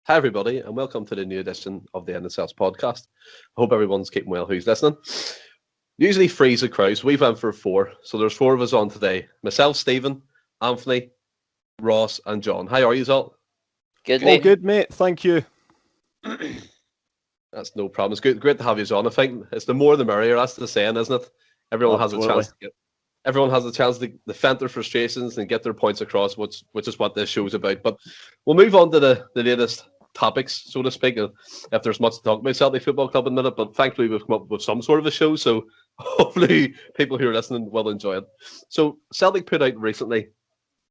Hi everybody, and welcome to the new edition of the Celts podcast. I hope everyone's keeping well who's listening. Usually three's a crowd, so we've went for four. So there's four of us on today. Myself, Stephen, Anthony, Ross, and John. How are you all? Good, mate. All good, mate. Thank you. That's no problem. It's great to have you on. I think it's the more the merrier. That's the saying, isn't it? Everyone Absolutely. has a chance to everyone has a chance to vent their frustrations and get their points across, which is what this show's about. But we'll move on to the latest topics, so to speak, if there's much to talk about Celtic Football Club in a minute, but thankfully we've come up with some sort of a show, so hopefully people who are listening will enjoy it. So Celtic put out recently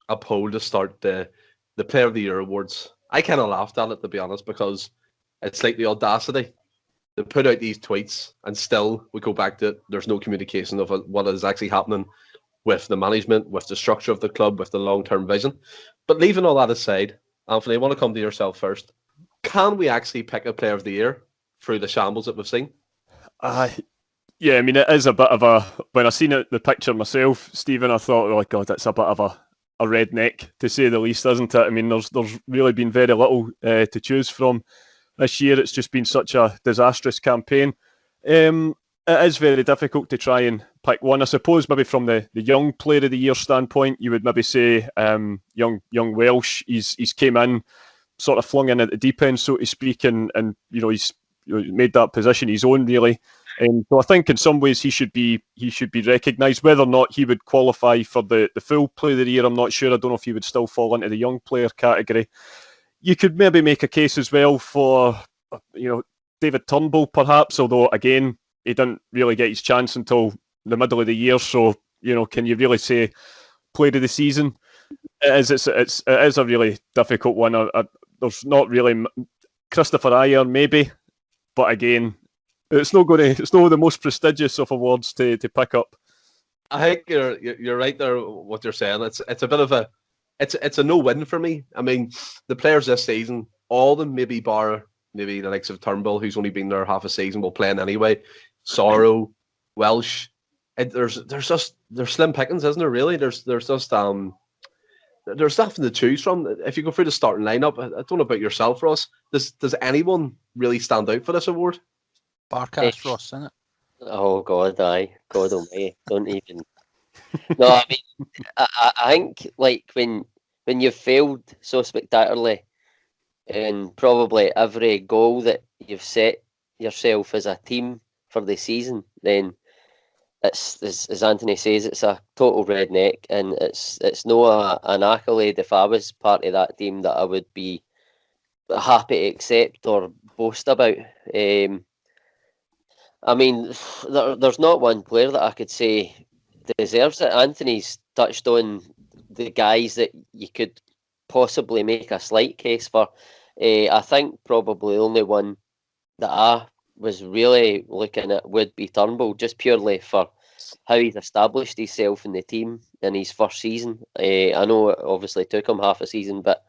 a poll to start the Player of the Year awards. I kind of laughed at it, to be honest, because it's like the audacity. They put out these tweets and still we go back to there's no communication of what is actually happening with the management, with the structure of the club, with the long-term vision. But leaving all that aside, Anthony, I want to come to yourself first. Can we actually pick a Player of the Year through the shambles that we've seen? Yeah, I mean, it is a bit of a... When I seen the picture myself, Stephen, I thought, oh, God, it's a bit of a redneck, to say the least, isn't it? I mean, there's really been very little to choose from this year. It's just been such a disastrous campaign. It is very difficult to try and pick one. I suppose maybe from the young Player of the Year standpoint, you would maybe say young Welsh. He's came in, sort of flung in at the deep end, so to speak, and you know he's made that position his own, really. So I think in some ways he should be recognised. Whether or not he would qualify for the full Player of the Year, I'm not sure. I don't know if he would still fall into the young player category. You could maybe make a case as well for David Turnbull, perhaps, although again he didn't really get his chance until the middle of the year. So can you really say Player of the Season? It is a really difficult one. There's not really Christopher Ayer, maybe, but again, it's not the most prestigious of awards to pick up. I think you're right there. What you're saying, it's a bit of a it's a no-win for me. I mean, the players this season, all of them, maybe bar maybe the likes of Turnbull, who's only been there half a season, will play in anyway. Sorrow, Welsh, there's slim pickings, isn't there? Really, there's just there's nothing to choose from. If you go through the starting lineup, I don't know about yourself, Ross. Does anyone really stand out for this award? Barcast Ross, isn't it? Oh God, aye. God almighty, don't even. No, I mean, I think like when you've failed so spectacularly, and probably every goal that you've set yourself as a team for the season, then it's, as Anthony says, it's a total redneck, and it's no an accolade if I was part of that team that I would be happy to accept or boast about. I mean, there's not one player that I could say deserves it. Anthony's touched on the guys that you could possibly make a slight case for. I think probably the only one that I was really looking at would be Turnbull, just purely for how he's established himself in the team in his first season. I know it obviously took him half a season, but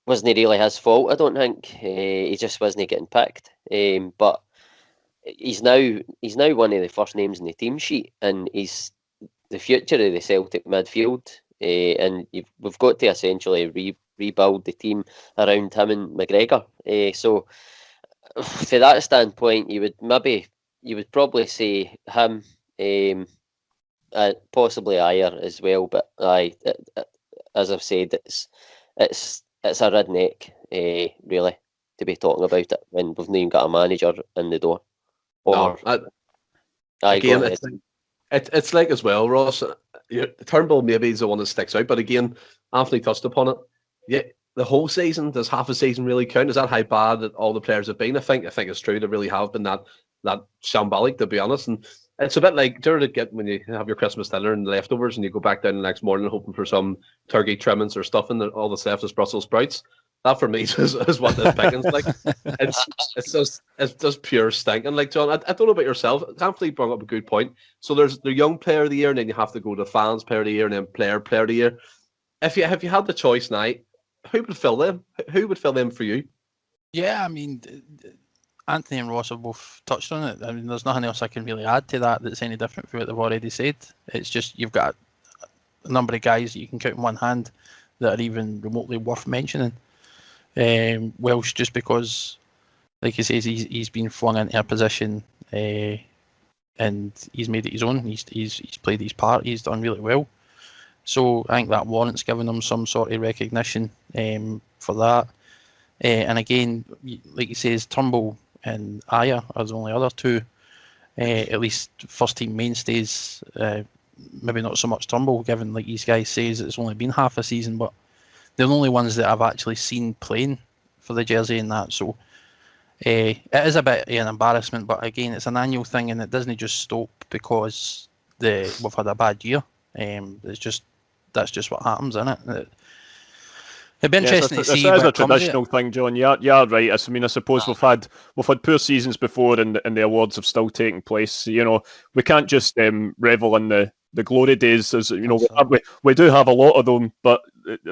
wasn't really his fault, I don't think. He just wasn't getting picked. But he's now one of the first names in the team sheet, and he's the future of the Celtic midfield. And we've got to essentially rebuild the team around him and McGregor. So for that standpoint, you would probably say him, possibly Ayer as well. But as I've said, it's a redneck, really, to be talking about it when we've not even got a manager in the door. Again, it's like as well, Ross. Turnbull maybe is the one that sticks out, but again, Anthony touched upon it. Yeah, the whole season, does half a season really count? Is that how bad that all the players have been? I think it's true. They really have been that shambolic, to be honest. And it's a bit like, do you get when you have your Christmas dinner and leftovers, and you go back down the next morning hoping for some turkey trimmings or stuffing, and all that's left is Brussels sprouts. That for me is what this picking's like. It's just pure stinking. Like, John, I don't know about yourself. Anthony brought up a good point. So there's the young Player of the Year, and then you have to go to fans Player of the Year, and then Player of the Year. If you had the choice now, who would fill them? Who would fill them for you? Yeah, I mean, Anthony and Ross have both touched on it. I mean, there's nothing else I can really add to that's any different from what they've already said. It's just you've got a number of guys that you can count in one hand that are even remotely worth mentioning. Welsh, just because, like he says, he's been flung into a position and he's made it his own. He's played his part. He's done really well. So I think that warrants giving him some sort of recognition for that. And again, like he says, Turnbull and Aya are the only other two, at least first team mainstays. Maybe not so much Turnbull, given like these guys says it's only been half a season, but they're the only ones that I've actually seen playing for the jersey and that. So it is a bit of an embarrassment, but again, it's an annual thing and it doesn't just stop because we've had a bad year. That's just what happens, isn't it? It'd be interesting to see. It is a traditional thing, John. Yeah, right. I mean, I suppose we've had poor seasons before, and the awards have still taken place. You know, we can't just revel in the glory days. As you know, we do have a lot of them, but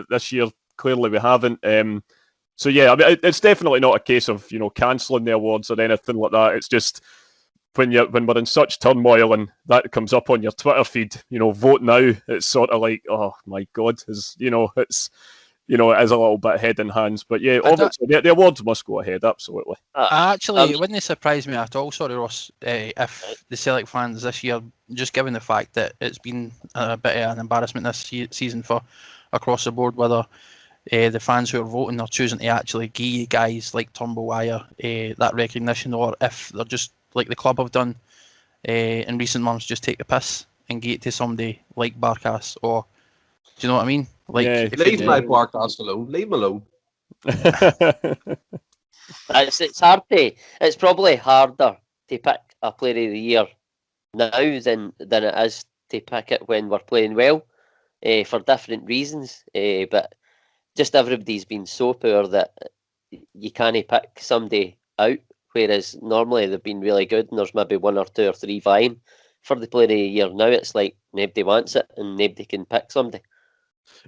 this year clearly we haven't. So yeah, I mean, it's definitely not a case of cancelling the awards or anything like that. It's just when we're in such turmoil and that comes up on your Twitter feed, vote now. It's sort of like, oh my God, it's. It is a little bit head in hands, but yeah, obviously the awards must go ahead, absolutely. Actually, it wouldn't surprise me at all, sorry Ross, if the Celtic fans this year, just given the fact that it's been a bit of an embarrassment this season for across the board, whether the fans who are voting are choosing to actually give guys like Turnbull Aya that recognition, or if they're just, like the club have done in recent months, just take the piss and give it to somebody like Barkas, or do you know what I mean? Like, leave my Barkas alone. Leave him alone. It's hard to. It's probably harder to pick a player of the year now than it is to pick it when we're playing well, for different reasons. But just everybody's been so poor that you can't pick somebody out. Whereas normally they've been really good, and there's maybe one or two or three vying for the player of the year. Now it's like nobody wants it, and nobody can pick somebody.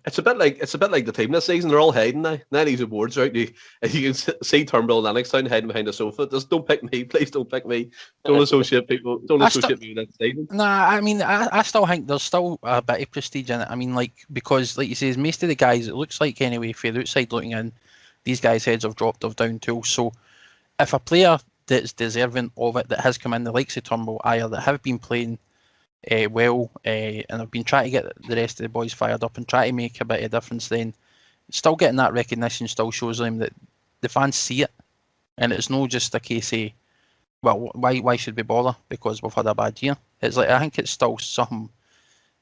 It's a bit like the team this season. They're all hiding now. None of these awards are out. You can see Turnbull and Lennoxtown hiding behind the sofa. Just don't pick me, please. Don't pick me. Don't associate people. Don't associate me with that season. Nah, I mean, I still think there's still a bit of prestige in it. I mean, because like you say, most of the guys, it looks like anyway, from the outside looking in, these guys' heads have dropped off down tools. So if a player that's deserving of it, that has come in, the likes of Turnbull, Aya, that have been playing well, and I've been trying to get the rest of the boys fired up and try to make a bit of difference, then still getting that recognition still shows them that the fans see it, and it's not just a case of, well, why should we bother because we've had a bad year. It's like, I think it's still something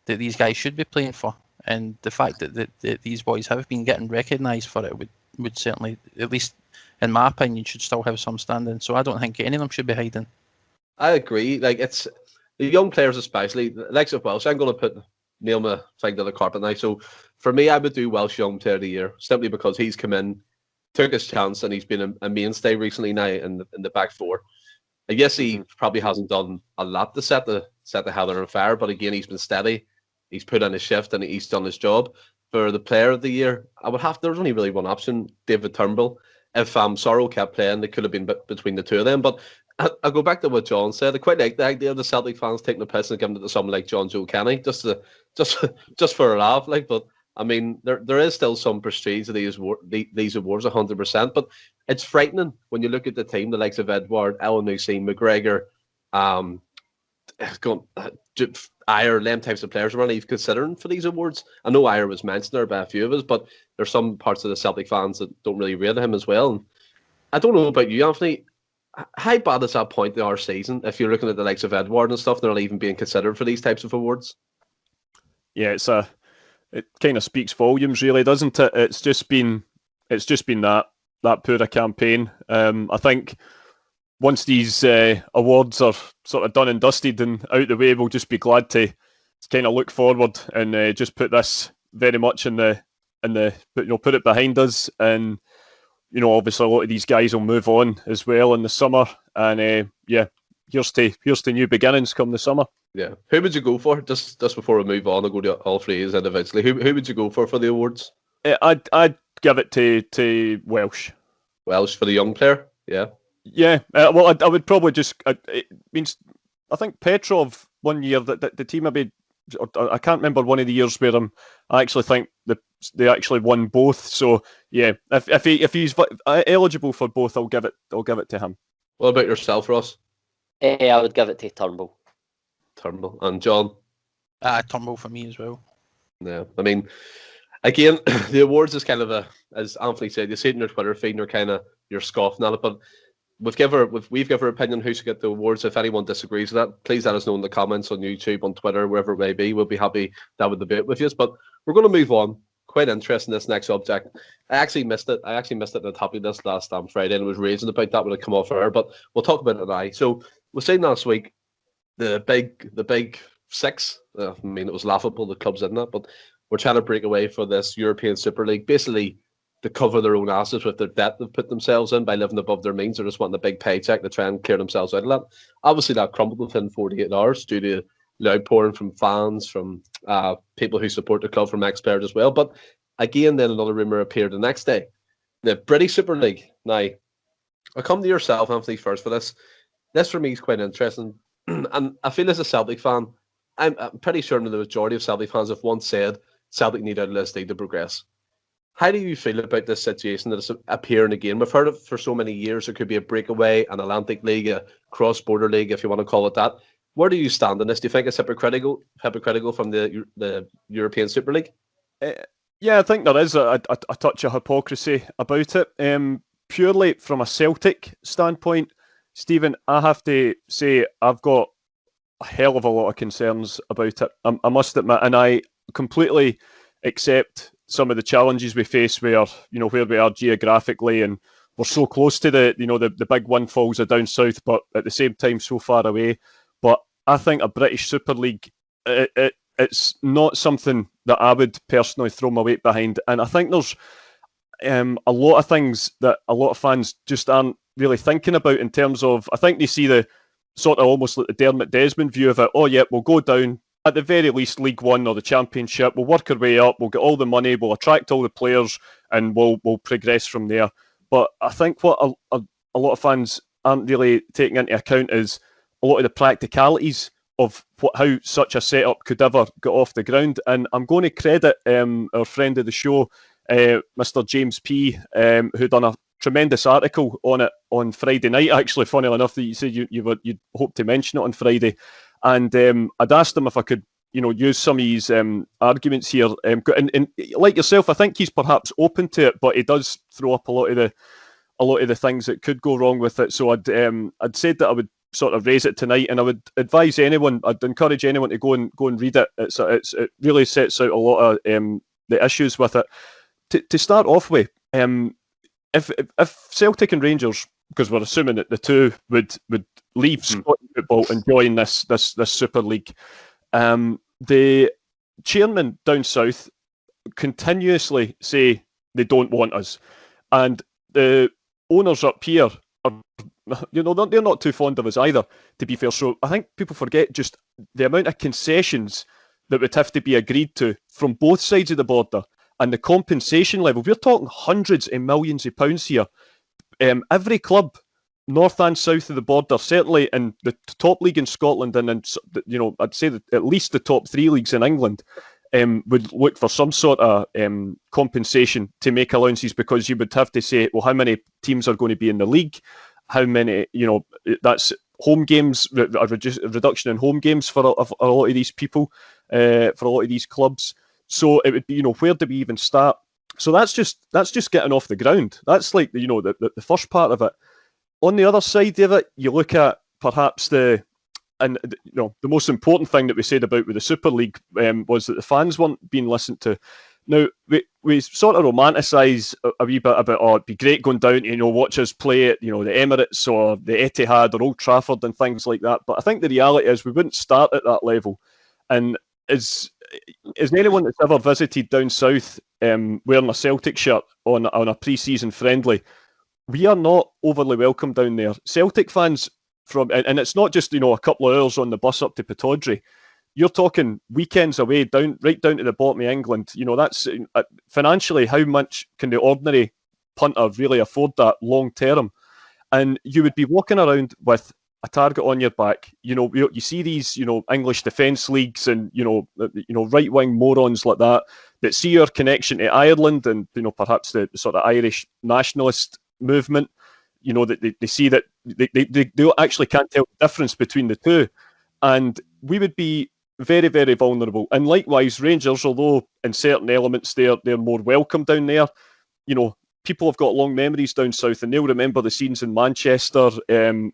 that these guys should be playing for, and the fact that these boys have been getting recognised for it would certainly, at least in my opinion, should still have some standing. So I don't think any of them should be hiding. I agree. Like, it's the young players, especially, like of Welsh. I'm going to nail my thing to the carpet now. So for me, I would do Welsh Young Player of the Year simply because he's come in, took his chance, and he's been a mainstay recently now in the back four. I guess he probably hasn't done a lot to set the Heather on fire, but again, he's been steady. He's put in his shift and he's done his job. For the Player of the Year, there's only really one option: David Turnbull. If Sorrow kept playing, it could have been between the two of them, but I'll go back to what John said. I quite like the idea of the Celtic fans taking the piss and giving it to someone like John Joe Kenny, just for a laugh. But I mean, there is still some prestige to these awards, 100%. But it's frightening when you look at the team, the likes of Edward, Elyounoussi, McGregor, Ayer, them types of players weren't even considering for these awards. I know Ayer was mentioned there by a few of us, but there's some parts of the Celtic fans that don't really rate him as well. And I don't know about you, Anthony. How bad is that point in our season if you're looking at the likes of Edward and stuff, they're not even being considered for these types of awards? Yeah, it kind of speaks volumes, really, doesn't it? It's just been that poor a campaign. I think once these awards are sort of done and dusted and out the way, we'll just be glad to kind of look forward and just put this very much put it behind us. And obviously a lot of these guys will move on as well in the summer. And here's to new beginnings come the summer. Yeah. Who would you go for? Just before we move on, I'll go to all three individually. Who would you go for the awards? I'd give it to Welsh. Welsh for the young player? Yeah. Yeah. Well, I would probably just... it means I think Petrov one year, that the team maybe... I can't remember one of the years where I actually think the they actually won both. So yeah, if he's eligible for both, I'll give it to him. What about yourself, Ross? I would give it to Turnbull. Turnbull. And John? Turnbull for me as well. Yeah, I mean, again, the awards is kind of as Anthony said, you see it in your Twitter feed and you're scoffing at it, but we've given our opinion who should get the awards. If anyone disagrees with that, please let us know in the comments on YouTube, on Twitter, wherever it may be. We'll be happy to have a debate with you. But we're going to move on. Quite interesting, this next subject. I actually missed it. in the top of this last Friday, and was raising about that when it come off air, but we'll talk about it now. So we saying last week, the big six. I mean, it was laughable, the clubs in that, but we're trying to break away for this European Super League, basically to cover their own asses with their debt they've put themselves in by living above their means. They're just wanting a big paycheck to try and clear themselves out of that. Obviously, that crumbled within 48 hours due to the outpouring from fans, from people who support the club, from ex-players as well. But again, then another rumour appeared the next day. The British Super League. Now, I'll come to yourself, Anthony, first for this. This for me is quite interesting. And I feel as a Celtic fan, I'm pretty sure the majority of Celtic fans have once said Celtic need out of this league to progress. How do you feel about this situation that is appearing again? We've heard it for so many years. There could be a breakaway, an Atlantic League, a cross-border league, if you want to call it that. Where do you stand on this? Do you think it's hypocritical from the European Super League? Yeah, I think there is a touch of hypocrisy about it. Purely from a Celtic standpoint, Stephen, I have to say I've got a hell of a lot of concerns about it. I must admit, and I completely accept some of the challenges we face where we are geographically, and we're so close to the big windfalls of down south, but at the same time so far away. But I think a British Super League, it's not something that I would personally throw my weight behind. And I think there's a lot of things that a lot of fans just aren't really thinking about in terms of, I think they see the sort of almost like the Dermot Desmond view of it. Oh yeah, we'll go down at the very least League One or the Championship. We'll work our way up. We'll get all the money. We'll attract all the players, and we'll progress from there. But I think what a lot of fans aren't really taking into account is a lot of the practicalities of how such a setup could ever get off the ground. And I'm going to credit our friend of the show, Mr. James P, who done a tremendous article on it on Friday night. Actually, funnily enough, that you said you'd hope to mention it on Friday. And I'd asked him if I could, use some of his arguments here. And like yourself, I think he's perhaps open to it, but he does throw up a lot of the things that could go wrong with it. So I'd said that I would sort of raise it tonight, and I would advise anyone, I'd encourage anyone to go and read it. It really sets out a lot of the issues with it. To start off with, if Celtic and Rangers, because we're assuming that the two would leave Scottish football and join this Super League, the chairman down south continuously say they don't want us, and the owners up here are, they're not too fond of us either, to be fair. So I think people forget just the amount of concessions that would have to be agreed to from both sides of the border, and the compensation level. We're talking hundreds of millions of pounds here. Every club, north and south of the border, certainly in the top league in Scotland, and then I'd say that at least the top three leagues in England, would look for some sort of compensation to make allowances, because you would have to say, well, how many teams are going to be in the league? How many, that's home games, a reduction in home games for a lot of these people, for a lot of these clubs. So it would be, where do we even start? So that's just getting off the ground. That's like, the first part of it. On the other side of it, you look at perhaps the most important thing that we said about with the Super League was that the fans weren't being listened to. Now, we sort of romanticise a wee bit about, it'd be great going down to, watch us play at, the Emirates or the Etihad or Old Trafford and things like that. But I think the reality is we wouldn't start at that level. And is anyone that's ever visited down south wearing a Celtic shirt on a pre-season friendly, we are not overly welcome down there. Celtic fans and it's not just a couple of hours on the bus up to Pittodrie. You're talking weekends away, right down to the bottom of England. That's financially, how much can the ordinary punter really afford that long term? And you would be walking around with a a target on your back. You see these, English defence leagues and, right-wing morons like that see your connection to Ireland and, perhaps the sort of Irish nationalist movement, that they see that they actually can't tell the difference between the two. And we would be very, very vulnerable. And likewise, Rangers, although in certain elements they're more welcome down there, people have got long memories down south and they'll remember the scenes in Manchester and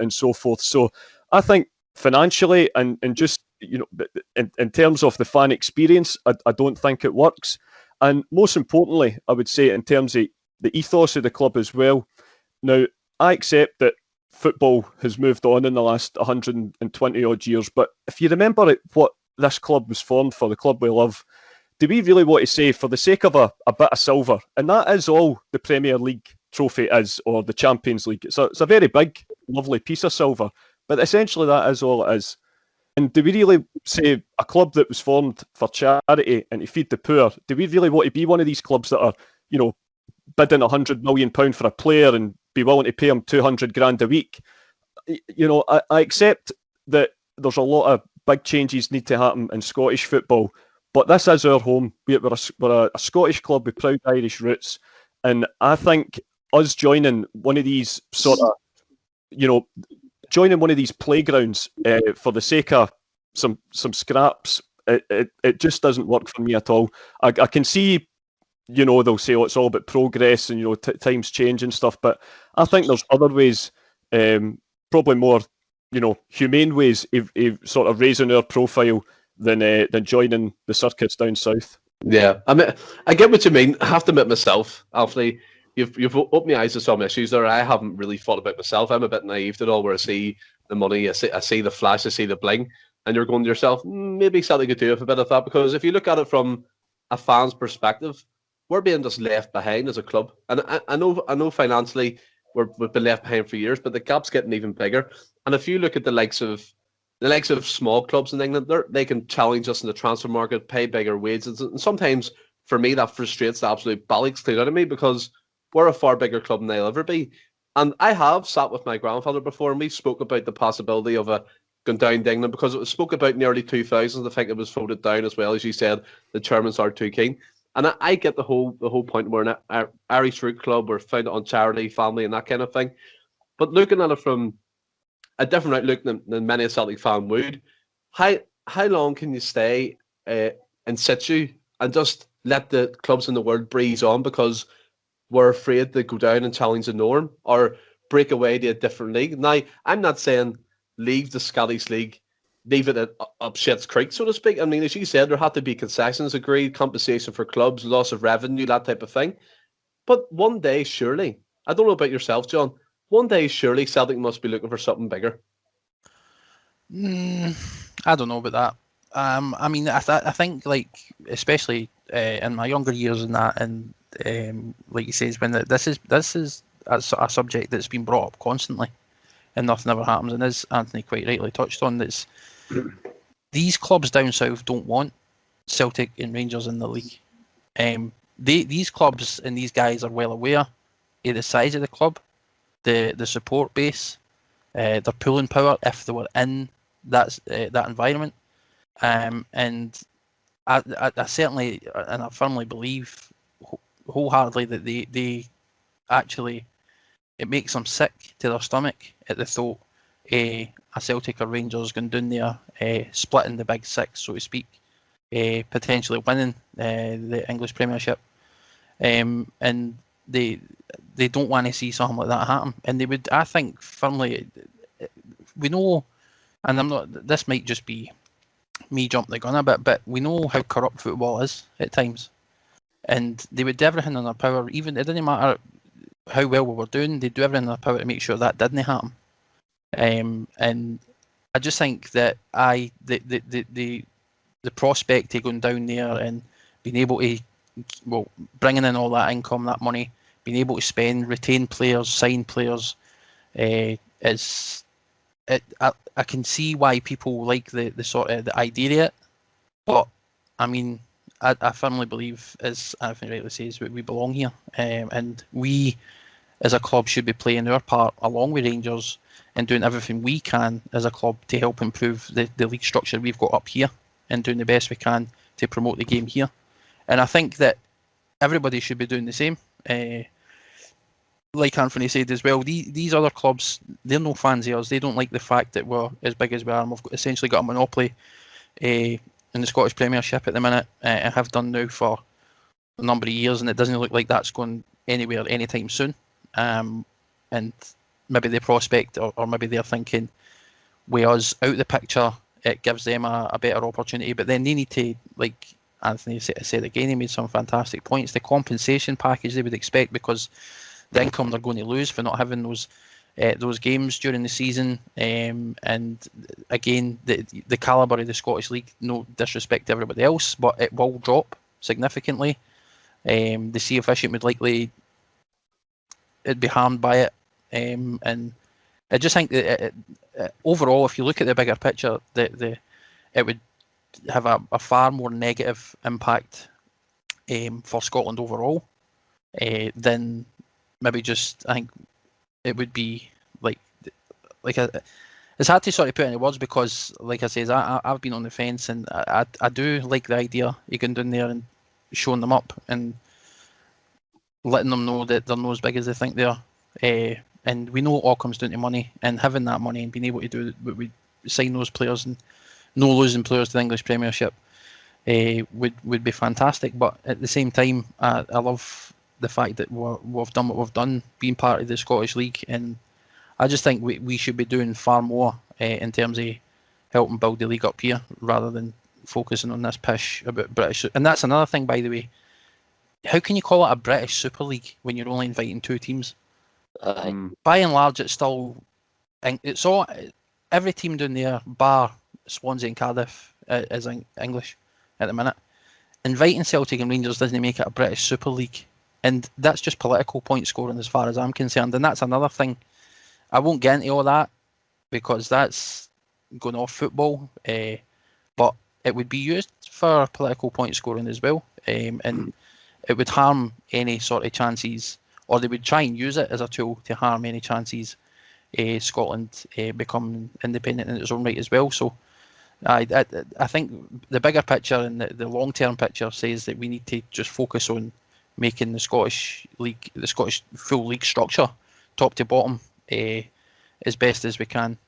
so forth. So I think financially and just, in terms of the fan experience, I don't think it works. And most importantly, I would say in terms of the ethos of the club as well. Now, I accept that football has moved on in the last 120 odd years, but if you remember what this club was formed for, the club we love, do we really want to say for the sake of a bit of silver? And that is all the Premier League trophy is, or the Champions League. It's a very big, lovely piece of silver, but essentially that is all it is. And do we really say a club that was formed for charity and to feed the poor, do we really want to be one of these clubs that are, bidding £100 million for a player and be willing to pay him 200 grand a week? I accept that there's a lot of big changes need to happen in Scottish football, but this is our home. We're a Scottish club with proud Irish roots, and I think us joining one of these sort of, joining one of these playgrounds for the sake of some scraps, it just doesn't work for me at all. I can see, they'll say, oh, it's all about progress and, times change and stuff. But I think there's other ways, probably more, humane ways of sort of raising our profile than joining the circuits down south. Yeah, I mean, I get what you mean. I have to admit myself, Alfie, you've opened my eyes to some issues there. I haven't really thought about myself. I'm a bit naive to it all, where I see the money, I see the flash, I see the bling, and you're going to yourself, maybe Celtic could do with a bit of that. Because if you look at it from a fan's perspective, we're being just left behind as a club. And I know financially we've been left behind for years, but the gap's getting even bigger. And if you look at the likes of small clubs in England, they can challenge us in the transfer market, pay bigger wages. And sometimes, for me, that frustrates the absolute bollocks clean out of me, because we're a far bigger club than they'll ever be. And I have sat with my grandfather before, and we spoke about the possibility of going down to England, because it was spoke about in the early 2000s. I think it was voted down as well, as you said. The chairmans are too keen. And I get the whole point. We're an Irish root club. We're founded on charity, family, and that kind of thing. But looking at it from a different outlook than many a Celtic fan would, how long can you stay in situ and just let the clubs in the world breeze on because we're afraid to go down and challenge the norm or break away to a different league? Now, I'm not saying leave the Scottish League, leave it up shit's creek, so to speak. I mean, as you said, there had to be concessions agreed, compensation for clubs, loss of revenue, that type of thing. But one day, surely, I don't know about yourself, John, one day, surely, Celtic must be looking for something bigger. I don't know about that. I mean, I think, like, especially in my younger years and that, and like you say, when this is a subject that's been brought up constantly, and nothing ever happens. And as Anthony quite rightly touched on, that's these clubs down south don't want Celtic and Rangers in the league. These clubs and these guys are well aware of the size of the club, the support base, their pulling power if they were in that environment, and I certainly and I firmly believe wholeheartedly that they actually, it makes them sick to their stomach at the thought a Celtic or Rangers going down there, splitting the big six, so to speak, potentially winning the English Premiership, and they don't want to see something like that happen. And they would, I think, firmly, we know, and I'm not, this might just be me jumping the gun a bit, but we know how corrupt football is at times, and they would do everything in their power. Even it didn't matter how well we were doing, they'd do everything in their power to make sure that didn't happen. And I just think that the prospect of going down there and being able to, well, bringing in all that income, that money, being able to spend, retain players, sign players, I can see why people like the sort of the idea of it. But I mean, I firmly believe, as Anthony rightly says, we belong here, and we as a club should be playing our part along with Rangers and doing everything we can as a club to help improve the league structure we've got up here and doing the best we can to promote the game here. And I think that everybody should be doing the same. Like Anthony said as well, these other clubs, they're no fans of us. They don't like the fact that we're as big as we are and we've essentially got a monopoly in the Scottish Premiership at the minute, and have done now for a number of years, and it doesn't look like that's going anywhere anytime soon. And maybe the prospect, or maybe they're thinking, with us out the picture, it gives them a better opportunity. But then they need to, like Anthony said again, he made some fantastic points. The compensation package they would expect, because the income they're going to lose for not having those games during the season, and again the calibre of the Scottish League, no disrespect to everybody else, but it will drop significantly. The Sea Efficient would likely it'd be harmed by it, and I just think that overall, if you look at the bigger picture, it would have a far more negative impact for Scotland overall than maybe just, I think it would be like it's hard to sort of put into words, because like I says, I've been on the fence, and I do like the idea of going down there and showing them up and letting them know that they're not as big as they think they are. And we know it all comes down to money, and having that money and being able to do what we sign those players and no losing players to the English Premiership would be fantastic. But at the same time, I love the fact that we've done what we've done, being part of the Scottish League, and I just think we should be doing far more in terms of helping build the league up here, rather than focusing on this pish about British. And that's another thing, by the way. How can you call it a British Super League when you're only inviting 2 teams? By and large, it's all every team down there, bar Swansea and Cardiff, is English at the minute. Inviting Celtic and Rangers doesn't make it a British Super League, and that's just political point scoring as far as I'm concerned. And that's another thing. I won't get into all that, because that's going off football, but it would be used for political point scoring as well, and it would harm any sort of chances, or they would try and use it as a tool to harm any chances Scotland become independent in its own right as well. So I think the bigger picture and the long-term picture says that we need to just focus on making the Scottish League, the Scottish full league structure, top to bottom, as best as we can.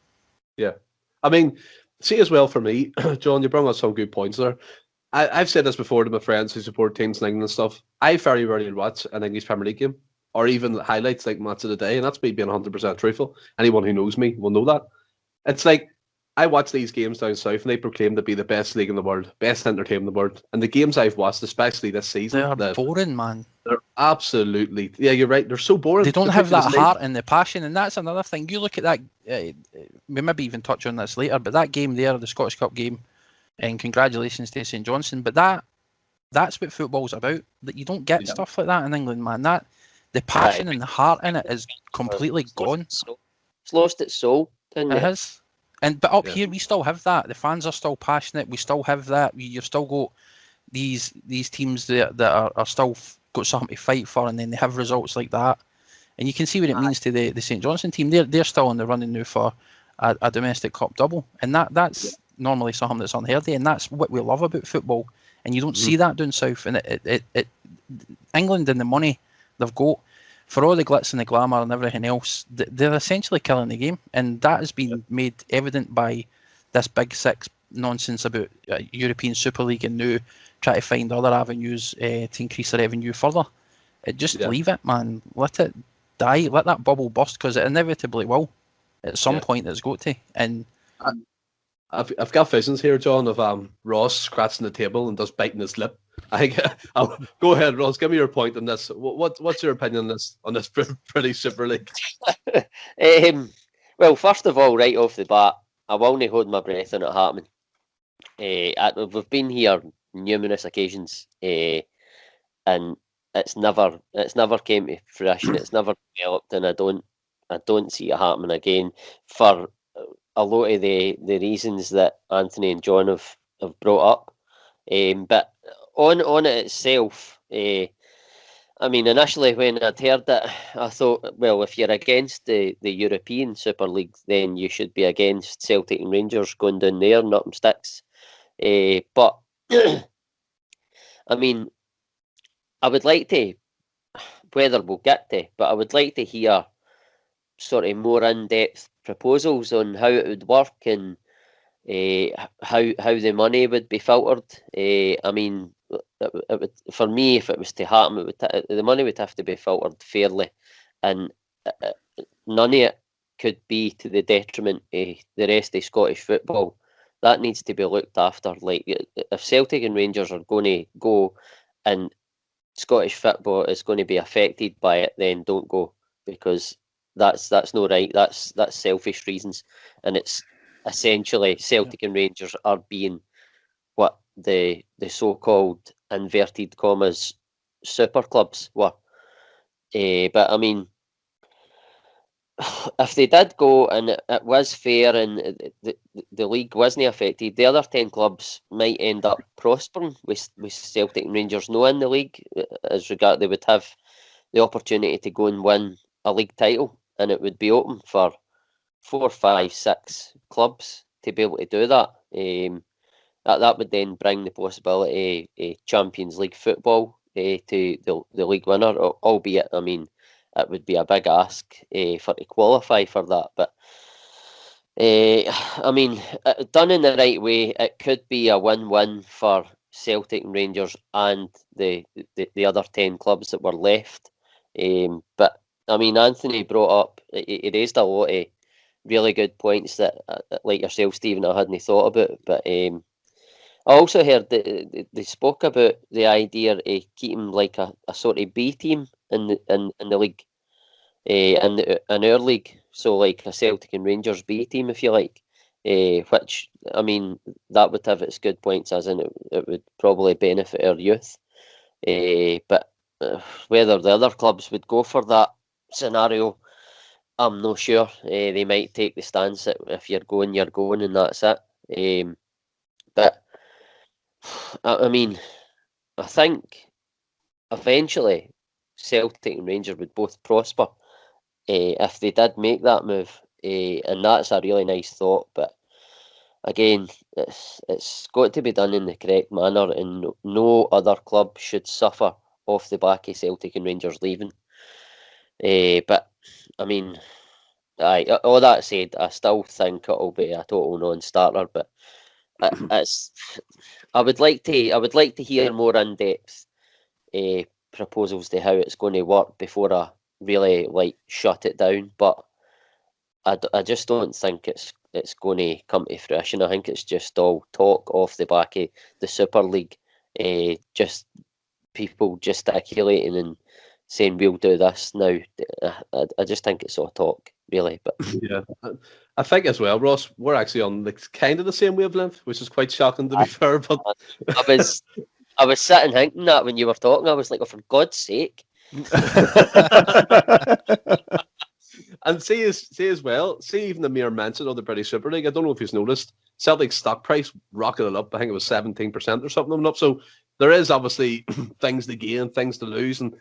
Yeah. I mean, see as well for me, John, you brought up some good points there. I've said this before to my friends who support teams in England and stuff. I very rarely watch an English Premier League game, or even highlights like Match of the Day, and that's me being 100% truthful. Anyone who knows me will know that. It's like, I watch these games down south, and they proclaim to be the best league in the world, best entertainment in the world. And the games I've watched, especially this season, They're boring, man. They're absolutely, yeah, you're right. They're so boring. They don't have that heart and the passion, and that's another thing. You look at that. We maybe even touch on this later, but that game there, the Scottish Cup game, and congratulations to St Johnstone. But that's what football's about. That you don't get stuff like that in England, man. That the passion and the heart in it is completely gone. It's lost its soul. It has. But up here we still have that. The fans are still passionate. We still have that. You've still got these teams that are still got something to fight for, and then they have results like that. And you can see what it means to the St Johnstone team. They're still in the running now for a domestic cup double, and that's normally something that's unheard of, and that's what we love about football. And you don't see that down south. And it England and the money they've got, for all the glitz and the glamour and everything else, they're essentially killing the game, and that has been made evident by this Big Six nonsense about European Super League, and now try to find other avenues to increase the revenue further. Just leave it, man. Let it die. Let that bubble burst, because it inevitably will. At some point, it's got to. And I've got visions here, John, of Ross scratching the table and just biting his lip. I'll go ahead, Ross. Give me your point on this. What's your opinion on this British Super League? Well, first of all, right off the bat, I will not hold my breath on it happening. We've been here numerous occasions, and it's never came to fruition. It's never developed, and I don't see it happening again for a lot of the reasons that Anthony and John have brought up. But on it itself, I mean, initially when I'd heard it, I thought, well, if you're against the European Super League, then you should be against Celtic and Rangers going down there and up them sticks. But, I mean, I would like to, whether we'll get to, but I would like to hear sort of more in-depth proposals on how it would work and how the money would be filtered. I mean, it would, for me, if it was to happen, it would the money would have to be filtered fairly, and none of it could be to the detriment of the rest of Scottish football. That needs to be looked after. Like, if Celtic and Rangers are going to go and Scottish football is going to be affected by it, then don't go, because that's not right. That's selfish reasons, and it's essentially Celtic and Rangers are being what the so-called inverted commas super clubs were. But I mean, if they did go and it was fair and the league wasn't affected, the other 10 clubs might end up prospering with Celtic and Rangers no in the league, as regard they would have the opportunity to go and win a league title, and it would be open for 4, 5, 6 clubs to be able to do that. That would then bring the possibility of Champions League football to the league winner, albeit, I mean, it would be a big ask for to qualify for that. But I mean, done in the right way, it could be a win-win for Celtic and Rangers and the other 10 clubs that were left. But I mean, Anthony brought up, he raised a lot of really good points that, like yourself, Stephen, I hadn't thought about. But I also heard that they spoke about the idea of keeping like a sort of B team in the league, in our league. So like a Celtic and Rangers B team, if you like. Which, I mean, that would have its good points, as in it would probably benefit our youth. But whether the other clubs would go for that scenario, I'm not sure. They might take the stance that if you're going, and that's it. But I mean, I think eventually Celtic and Rangers would both prosper if they did make that move, and that's a really nice thought. But again, it's got to be done in the correct manner, and no other club should suffer off the back of Celtic and Rangers leaving. But I mean, all that said, I still think it'll be a total non-starter. But I would like to hear more in-depth proposals to how it's going to work before I really like shut it down. But I just don't think it's going to come to fruition. I think it's just all talk off the back of the Super League, just people gesticulating and saying we'll do this now. I just think it's all talk, really. But yeah, I think as well, Ross, we're actually on kind of the same wavelength, which is quite shocking to be fair. But I was sitting thinking that when you were talking, I was like, oh, for God's sake. And see as well, even the mere mention of the British Super League, I don't know if you've noticed, Celtic's stock price rocketed up. I think it was 17% or something up. So there is obviously things to gain, things to lose. And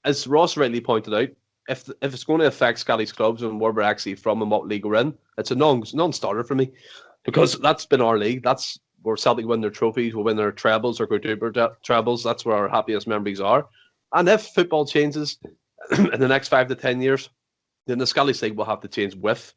as Ross rightly pointed out, if it's going to affect Scottish clubs and where we're actually from and what league we're in, it's a non-starter for me, because that's been our league. That's where Celtic win their trophies, will win their trebles or quadruple trebles. That's where our happiest memories are. And if football changes in the next 5 to 10 years, then the Scottish League will have to change with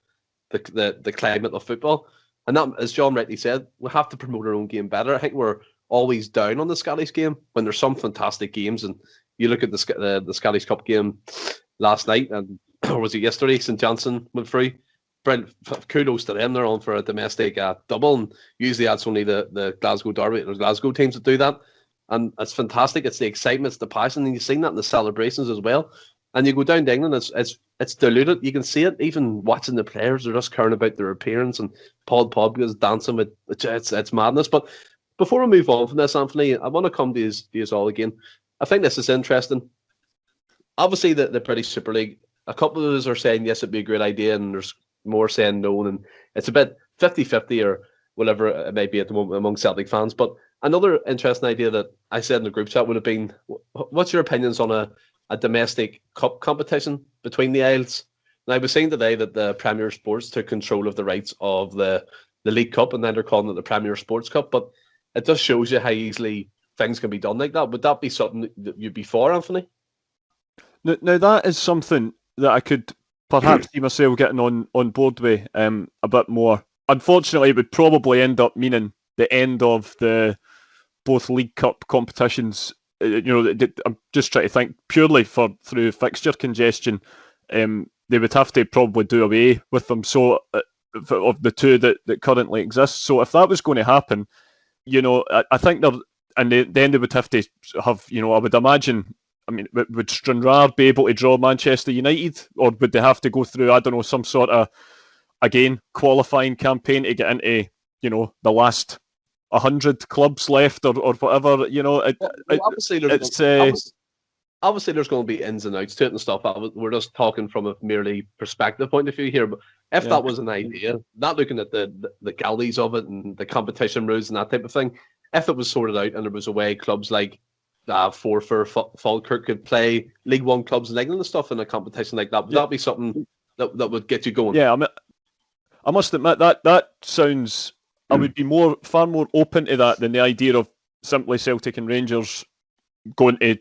the climate of football. And that, as John rightly said, we have to promote our own game better. I think we're always down on the Scottish game when there's some fantastic games. And you look at the Scottish Cup game last night, and or was it yesterday? St Johnstone went through. Brent, kudos to them. They're on for a domestic double, and usually that's only the Glasgow Derby or Glasgow teams that do that. And it's fantastic. It's the excitement, it's the passion, and you've seen that in the celebrations as well. And you go down to England, it's diluted. You can see it. Even watching the players, they're just caring about their appearance, and Paul Pogba's dancing with it's madness. But before we move on from this, Anthony, I want to come to you all again. I think this is interesting. Obviously, the British Super League, a couple of us are saying yes, it'd be a great idea, and there's more saying no, and it's a bit 50-50 or whatever it may be at the moment among Celtic fans. But another interesting idea that I said in the group chat would have been, what's your opinions on a domestic cup competition between the Isles? Now, I was saying today that the Premier Sports took control of the rights of the League Cup, and then they're calling it the Premier Sports Cup. But it just shows you how easily things can be done like that. Would that be something that you'd be for, Anthony? Now that is something that I could perhaps see myself getting on board with a bit more. Unfortunately, it would probably end up meaning the end of the both League Cup competitions. I'm just trying to think purely through fixture congestion. They would have to probably do away with them. So of the two that currently exist. So if that was going to happen, I think then they would have to have, I would imagine. I mean, would Stranraer be able to draw Manchester United, or would they have to go through, I don't know, some sort of, again, qualifying campaign to get into, the last 100 clubs left or whatever? Obviously, there's going to be ins and outs to it and stuff. We're just talking from a merely perspective point of view here. But if that was an idea, not looking at the legalities of it and the competition rules and that type of thing, if it was sorted out and there was a way clubs like Forfar, Falkirk could play League One clubs in England and stuff in a competition like that, would that be something that would get you going? Yeah, I must admit that sounds. I would be far more open to that than the idea of simply Celtic and Rangers going to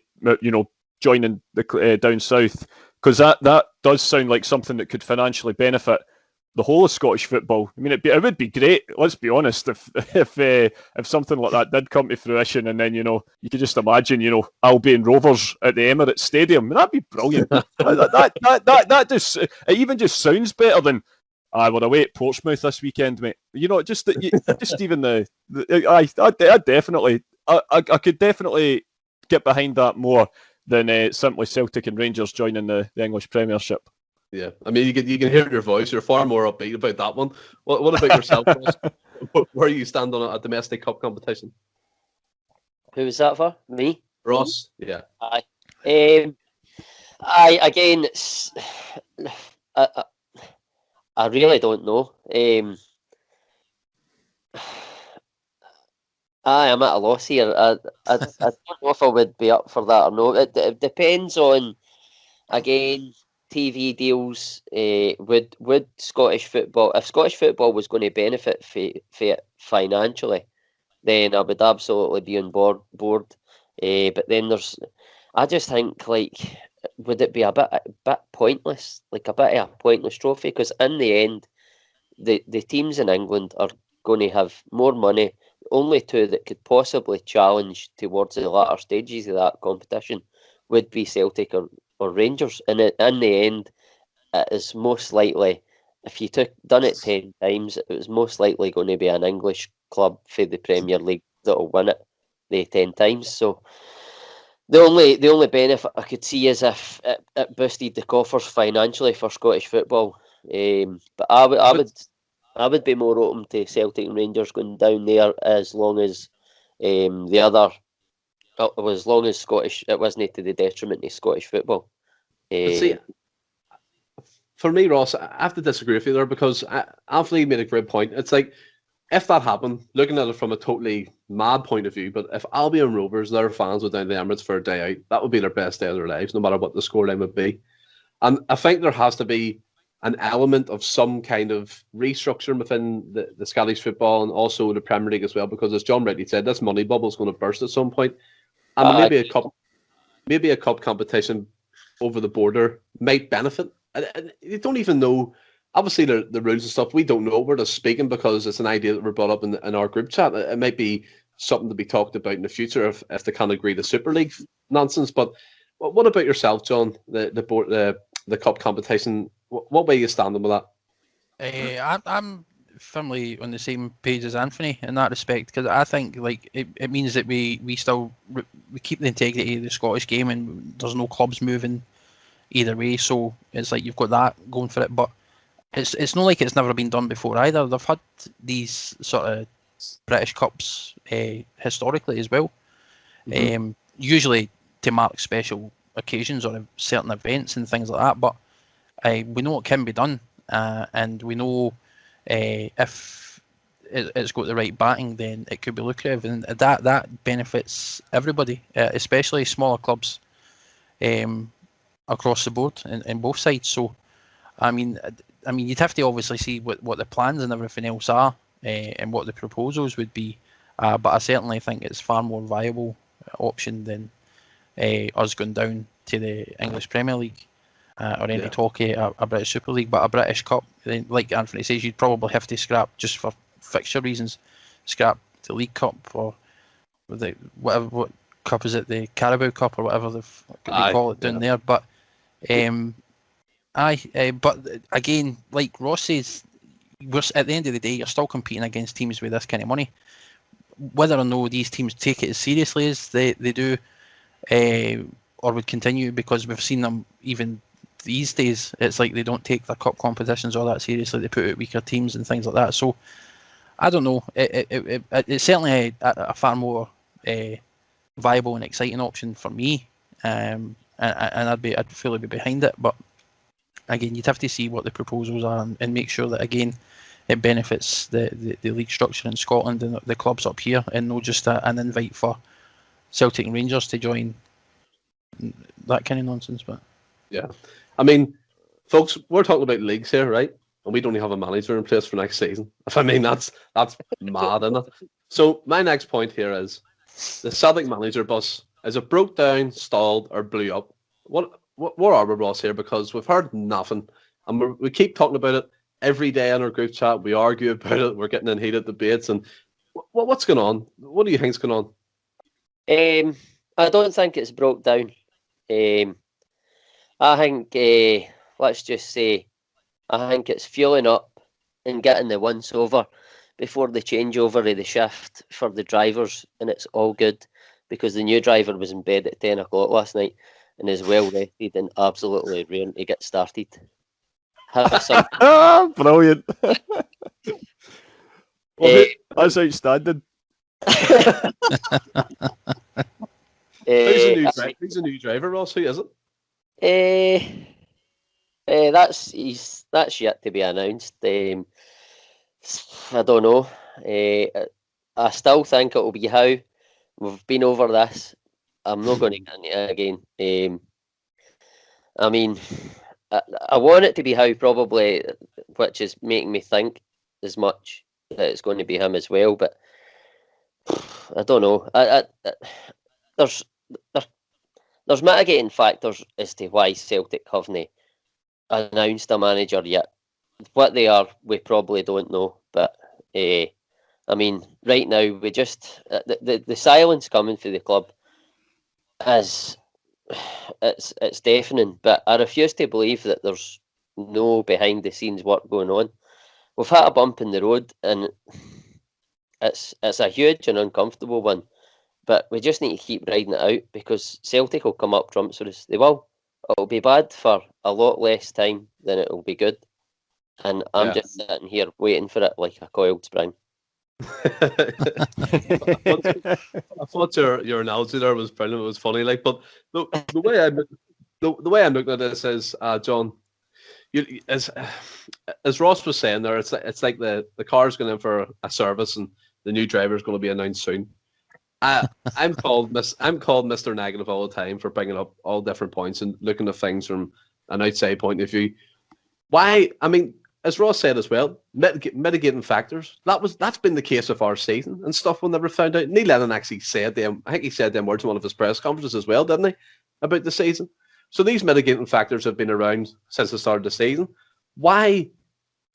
joining the down south, because that does sound like something that could financially benefit the whole of Scottish football. I mean, it would be great. Let's be honest. If something like that did come to fruition, and then you could just imagine Albion Rovers at the Emirates Stadium, that'd be brilliant. that just it even just sounds better than we're away at Portsmouth this weekend, mate. Just even I could definitely get behind that more than simply Celtic and Rangers joining the English Premiership. Yeah, I mean, you can hear your voice. You're far more upbeat about that one. What about yourself, Ross? Where you stand on a domestic cup competition? Who was that for? Me? Ross? Yeah. Again, I really don't know. I am at a loss here. I don't know if I would be up for that or not. It depends on, again, TV deals. Would Scottish football, if Scottish football was going to benefit for it financially, then I would absolutely be on board. But then I just think, would it be a bit pointless, like a bit of a pointless trophy? Because in the end, the teams in England are going to have more money. Only two that could possibly challenge towards the latter stages of that competition would be Celtic or Rangers. And in the end, it is most likely, if you done it 10 times, it was most likely going to be an English club for the Premier League that will win it the 10 times. So the only benefit I could see is if it boosted the coffers financially for Scottish football. But I would be more open to Celtic and Rangers going down there as long as the other. As long as Scottish, it wasn't to the detriment of Scottish football. See, for me, Ross, I have to disagree with you there, because Anthony made a great point. It's like, if that happened, looking at it from a totally mad point of view, but if Albion Rovers, their fans were down to the Emirates for a day out, that would be their best day of their lives, no matter what the scoreline would be. And I think there has to be an element of some kind of restructuring within the Scottish football and also the Premier League as well, because as John rightly said, this money bubble is going to burst at some point. And maybe a cup competition over the border might benefit. And you don't even know. Obviously, the rules and stuff, we don't know. We're just speaking because it's an idea that we're brought up in our group chat. It might be something to be talked about in the future if they can't agree the Super League nonsense. But what about yourself, John? The cup competition. What way are you standing with that? I'm firmly on the same page as Anthony in that respect, because I think it means that we keep the integrity of the Scottish game, and there's no clubs moving either way. So it's like you've got that going for it, but it's not like it's never been done before either. They've had these sort of British Cups historically as well, usually to mark special occasions or certain events and things like that. But we know it can be done, and we know if it's got the right batting, then it could be lucrative, and that benefits everybody, especially smaller clubs across the board in both sides. So, I mean, you'd have to obviously see what the plans and everything else are, and what the proposals would be. But I certainly think it's far more viable option than us going down to the English Premier League. Or any talk of a British Super League, but a British Cup, then, like Anthony says, you'd probably have to scrap, just for fixture reasons, scrap the League Cup, or what cup is it, the Carabao Cup or whatever they call it down there. But but again, like Ross says, at the end of the day, you're still competing against teams with this kind of money. Whether or no these teams take it as seriously as they do, or would continue, because we've seen them even these days, it's like they don't take their cup competitions all that seriously. They put out weaker teams and things like that. So I don't know. It's certainly a far more viable and exciting option for me, and I'd fully be behind it. But again, you'd have to see what the proposals are and make sure that, again, it benefits the league structure in Scotland and the clubs up here, and not just an invite for Celtic and Rangers to join, that kind of nonsense. But yeah, I mean, folks, we're talking about leagues here, right? And we don't even have a manager in place for next season. I mean, that's mad, isn't it? So my next point here is the Celtic manager bus. Is it broke down, stalled, or blew up? What are we, Ross, here? Because we've heard nothing, and we keep talking about it every day in our group chat. We argue about it. We're getting in heated debates. And what's going on? What do you think's going on? I don't think it's broke down. I think, let's just say, I think it's fueling up and getting the once over before the changeover of the shift for the drivers, and it's all good, because the new driver was in bed at 10 o'clock last night and is well rested and absolutely raring to get started. Brilliant. That's outstanding. Who's the new driver, Ross? Who is it? That's yet to be announced. I don't know. I still think it will be Howe. We've been over this. I'm not going to get into it again. I mean, I want it to be Howe, probably, which is making me think as much that it's going to be him as well. But I don't know. There's mitigating factors as to why Celtic haven't announced a manager yet. What they are, we probably don't know. But I mean, right now, we just the silence coming for the club is it's deafening. But I refuse to believe that there's no behind the scenes work going on. We've had a bump in the road, and it's a huge and uncomfortable one. But we just need to keep riding it out, because Celtic will come up trumps for us. They will. It'll be bad for a lot less time than it'll be good. And I'm just sitting here waiting for it like a coiled spring. I thought your analogy there was brilliant. It was funny, like, but the way I'm looking at this is, John, as Ross was saying there, it's like the car's going in for a service and the new driver is going to be announced soon. I'm called Mr. Negative all the time for bringing up all different points and looking at things from an outside point of view. Why? I mean, as Ross said as well, mitigating factors. That's been the case of our season and stuff we'll never found out. Neil Lennon actually said them. I think he said them words in one of his press conferences as well, didn't he, about the season? So these mitigating factors have been around since the start of the season. Why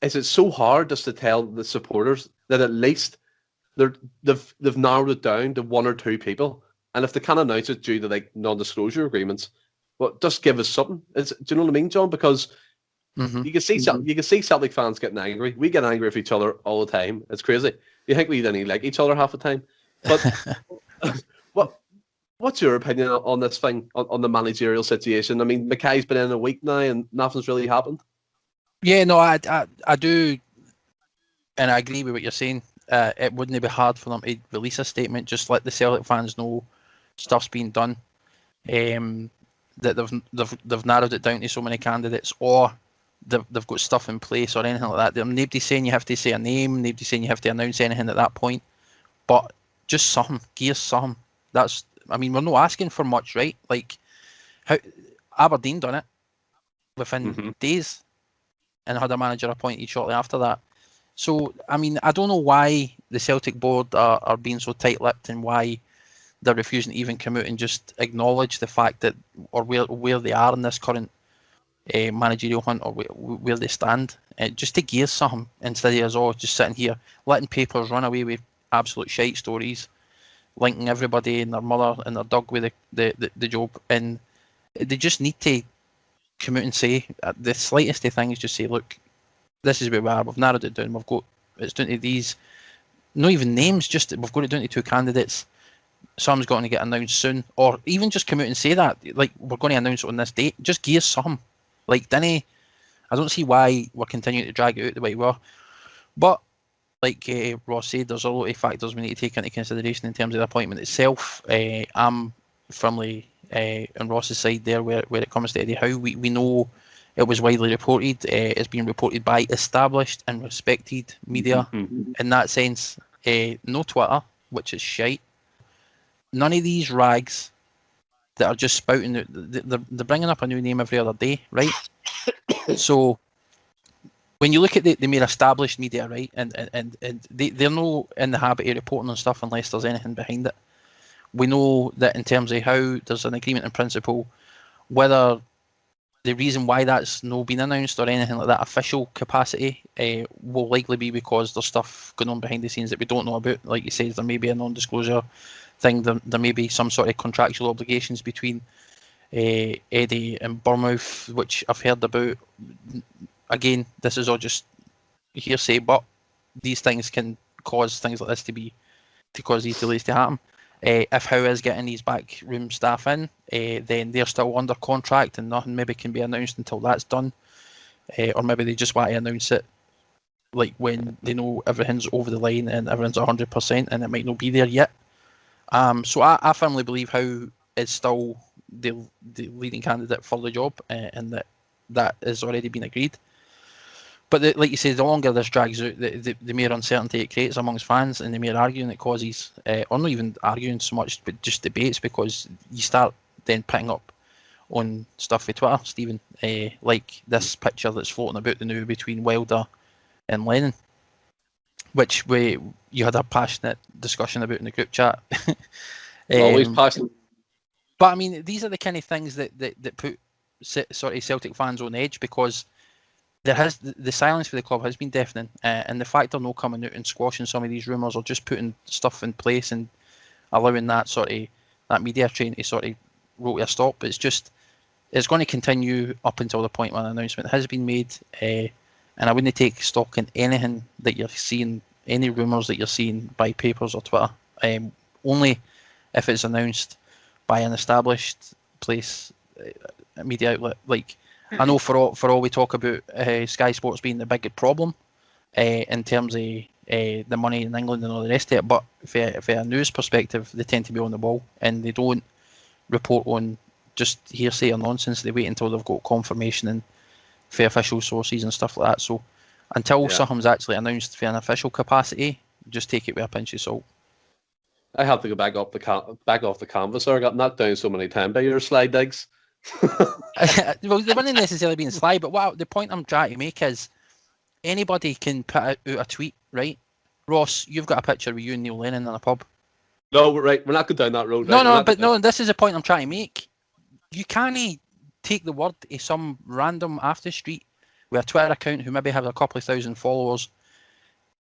is it so hard just to tell the supporters that at least they've narrowed it down to one or two people, and if they can't announce it due to like non-disclosure agreements, well, just give us something. Do you know what I mean, John? Because you can see Celtic fans getting angry. We get angry with each other all the time. It's crazy. You think we don't even like each other half the time. But what's your opinion on this thing, on the managerial situation? I mean, Mackay's been in a week now and nothing's really happened. Yeah, no, I do, and I agree with what you're saying. It wouldn't be hard for them to release a statement, just let the Celtic fans know stuff's being done, that they've narrowed it down to so many candidates, or they've got stuff in place or anything like that. Nobody's saying you have to say a name. Nobody's saying you have to announce anything at that point. But just something, gear something. I mean, we're not asking for much, right? Like, how Aberdeen done it within days and had a manager appointed shortly after that. So, I mean, I don't know why the Celtic board are being so tight-lipped and why they're refusing to even come out and just acknowledge the fact that, or where they are in this current managerial hunt, or where they stand. Just to gear something instead of us all just sitting here letting papers run away with absolute shite stories, linking everybody and their mother and their dog with the job. And they just need to come out and say the slightest of things. Just say, look, this is where we are. We've narrowed it down. We've got it's down to these, not even names. Just we've got it down to 2 candidates. Some's going to get announced soon, or even just come out and say that, like, we're going to announce it on this date. Just gear some. Like, Dinny, I don't see why we're continuing to drag it out the way we are. But like Ross said, there's a lot of factors we need to take into consideration in terms of the appointment itself. I'm firmly on Ross's side there where it comes to Eddie Howe. We know it was widely reported. It's been reported by established and respected media. In that sense, no Twitter, which is shite. None of these rags that are just spouting, they're bringing up a new name every other day, right? So when you look at the more established media, right, and they're not in the habit of reporting on stuff unless there's anything behind it. We know that in terms of how there's an agreement in principle, whether the reason why that's not been announced or anything like that official capacity will likely be because there's stuff going on behind the scenes that we don't know about. Like you said, there may be a non-disclosure thing. There may be some sort of contractual obligations between Eddie and Bournemouth, which I've heard about. Again, this is all just hearsay, but these things can cause things like this to cause these delays to happen. If Howe is getting these backroom staff in, then they're still under contract and nothing maybe can be announced until that's done. Or maybe they just want to announce it like when they know everything's over the line and everyone's 100% and it might not be there yet. So I firmly believe Howe is still the leading candidate for the job, and that has already been agreed. But like you say, the longer this drags out, the more uncertainty it creates amongst fans and the more arguing it causes, or not even arguing so much, but just debates, because you start then picking up on stuff with Twitter, Stephen, like this picture that's floating about the now between Wilder and Lennon, which you had a passionate discussion about in the group chat. Always passionate. But I mean, these are the kind of things that put sort of Celtic fans on edge, because the silence for the club has been deafening, and the fact they're not coming out and squashing some of these rumours or just putting stuff in place and allowing that media train to sort of roll to a stop, it's going to continue up until the point when an announcement has been made. And I wouldn't take stock in anything that you're seeing, any rumours that you're seeing by papers or Twitter, only if it's announced by an established place, media outlet. Like, I know for all we talk about Sky Sports being the big problem in terms of the money in England and all the rest of it, but for a news perspective, they tend to be on the ball and they don't report on just hearsay or nonsense. They wait until they've got confirmation and for official sources and stuff like that. So until something's actually announced for an official capacity, just take it with a pinch of salt. I have to go back off the canvas. I got knocked down so many times by your slide digs. Well, they weren't necessarily being sly, but the point I'm trying to make is anybody can put out a tweet, right? Ross, you've got a picture with you and Neil Lennon in a pub. No, right, we're not going down that road. No, this is the point I'm trying to make. You can't take the word of some random after street with a Twitter account who maybe has a couple of thousand followers.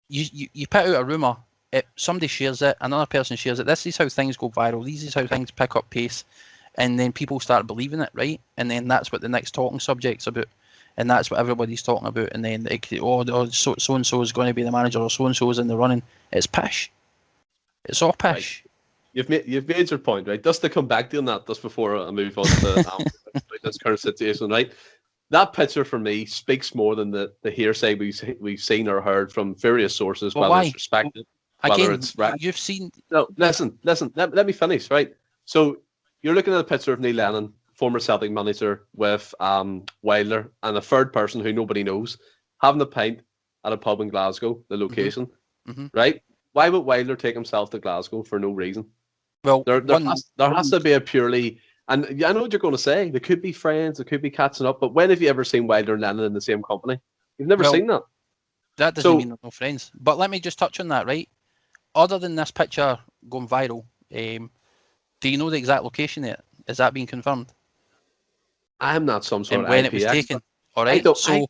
You put out a rumour, somebody shares it, another person shares it. This is how things go viral. This is how things pick up pace. And then people start believing it, right? And then that's what the next talking subject's about. And that's what everybody's talking about. And then, so-and-so is going to be the manager, or so-and-so is in the running. It's pish. It's all pish. Right. You've made your point, right? Just to come back to that, just before I move on to this current situation, right? That picture for me speaks more than the hearsay we've seen or heard from various sources, well, whether why? it's respected, Again, whether it's right. You've seen... No, listen. Let me finish, right? So you're looking at a picture of Neil Lennon former Celtic manager with Wilder and a third person who nobody knows having a pint at a pub in Glasgow, the location, right? Why would Wilder take himself to Glasgow for no reason? Well, There has to be a purely, and I know what you're going to say. They could be friends, they could be catching up, but when have you ever seen Wilder and Lennon in the same company? You've never seen that. That doesn't mean they're no friends. But let me just touch on that, right? Other than this picture going viral, do you know the exact location yet? Is that being confirmed? I'm not some sort and of when IP it was taken. All I right. don't- So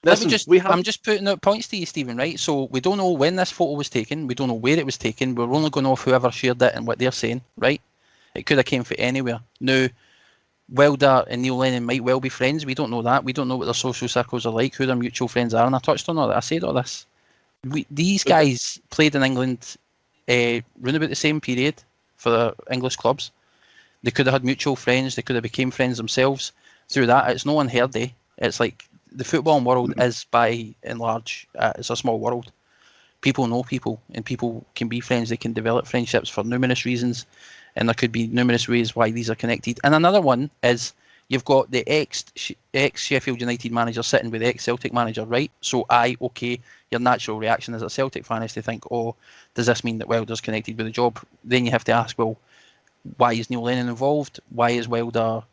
I'm just putting out points to you, Stephen. Right. So we don't know when this photo was taken. We don't know where it was taken. We're only going off whoever shared it and what they're saying. Right. It could have came from anywhere. Now, Wilder and Neil Lennon might well be friends. We don't know that. We don't know what their social circles are like, who their mutual friends are. And I touched on all that. I said all this. These guys played in England round about the same period for the English clubs. They could have had mutual friends. They could have became friends themselves through that. It's no unheard of. It's like the football world is, by and large, it's a small world. People know people, and people can be friends. They can develop friendships for numerous reasons, and there could be numerous ways why these are connected. And another one is you've got the ex Sheffield United manager sitting with the ex Celtic manager, right? So your natural reaction as a Celtic fan is to think, oh, does this mean that Wilder's connected with the job? Then you have to ask, well, why is Neil Lennon involved? Why is Wilder,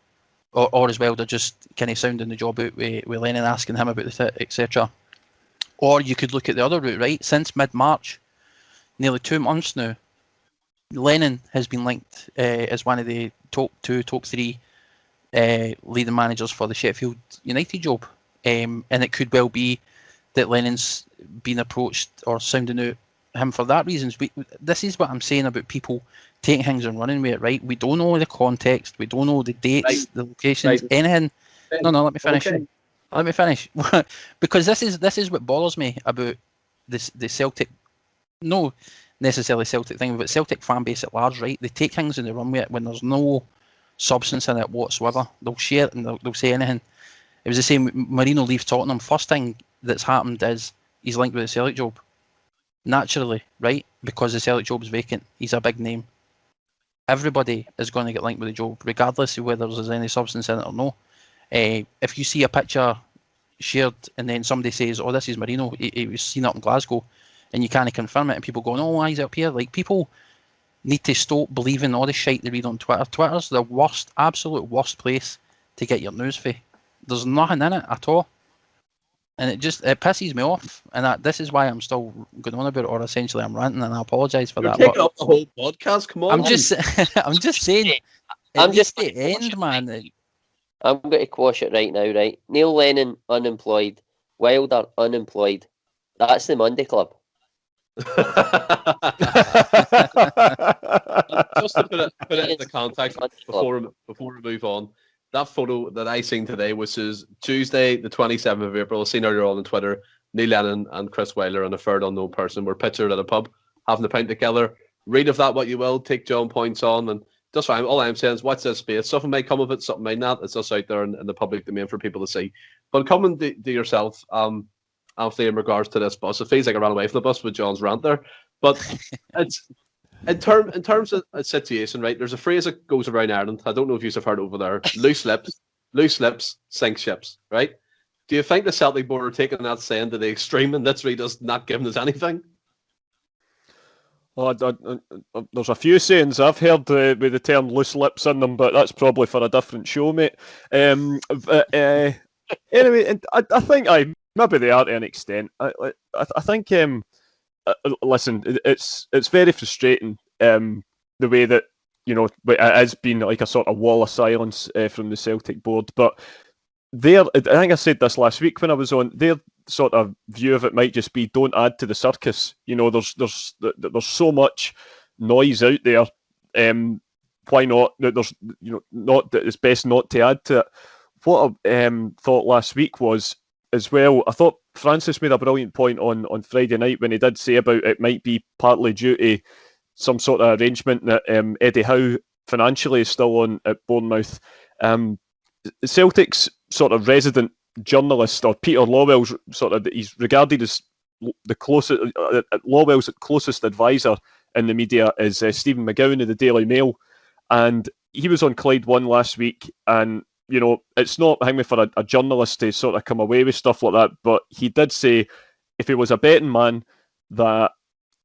or is Wilder just kind of sounding the job out with Lennon, asking him about the etc.? Or you could look at the other route, right? Since mid-March, nearly 2 months now, Lennon has been linked as one of the top 3 leading managers for the Sheffield United job. And it could well be that Lennon's been approached or sounding out him for that reasons. This is what I'm saying about people taking things and running with it, right? We don't know the context, we don't know the dates, the locations, anything. No, let me finish. Okay. Let me finish. Because this is what bothers me about the Celtic, no necessarily Celtic thing, but Celtic fan base at large, right? They take things and they run with it when there's no substance in it whatsoever. They'll share it and they'll say anything. It was the same with Marino leaves Tottenham. First thing that's happened is he's linked with the Celtic job. Naturally, right? Because the Celtic job is vacant. He's a big name. Everybody is going to get linked with the job, regardless of whether there's any substance in it or no. If you see a picture shared and then somebody says, oh, this is Marino, he was seen up in Glasgow, and you can't confirm it, and people go, oh, why is he up here? Like, people need to stop believing all the shite they read on Twitter. Twitter's the worst, absolute worst place to get your news for. There's nothing in it at all. And it pisses me off. And this is why I'm still going on about it, or essentially I'm ranting, and I apologise for that. You're taking up the whole podcast, come on. I'm just saying, I'm just the end, man. I'm going to quash it right now, right? Neil Lennon, unemployed. Wilder, unemployed. That's the Monday Club. Just to put it into context before we move on, that photo that I seen today, which is Tuesday, the 27th of April, I've seen earlier on Twitter, Neil Lennon and Chris Wilder and a third unknown person were pictured at a pub having a pint together. Read of that what you will, take John points on, and just fine. All I'm saying is watch this space. Something may come of it, something may not. It's just out there in the public domain for people to see. But coming to yourself, Anthony, in regards to this bus, it feels like I ran away from the bus with John's rant there. But it's in terms of a situation, right? There's a phrase that goes around Ireland. I don't know if you've heard it over there. Loose lips sink ships, right? Do you think the Celtic board are taking that saying to the extreme and literally just not giving us anything? Well, there's a few sayings I've heard with the term loose lips in them, but that's probably for a different show, mate. Anyway, I think maybe they are to an extent. I think, listen, it's very frustrating the way that, it has been like a sort of wall of silence from the Celtic board. But I think I said this last week when I was on, their sort of view of it might just be don't add to the circus. There's so much noise out there. Why not? There's not that it's best not to add to it. What I thought last week was as well. I thought Francis made a brilliant point on Friday night when he did say about it might be partly due to some sort of arrangement that Eddie Howe financially is still on at Bournemouth. Celtic's sort of resident journalist, or Peter Lawwell's he's regarded as the closest, Lawwell's closest advisor in the media is Stephen McGowan of the Daily Mail, and he was on Clyde One last week, and it's not hang me for a journalist to sort of come away with stuff like that, but he did say if he was a betting man that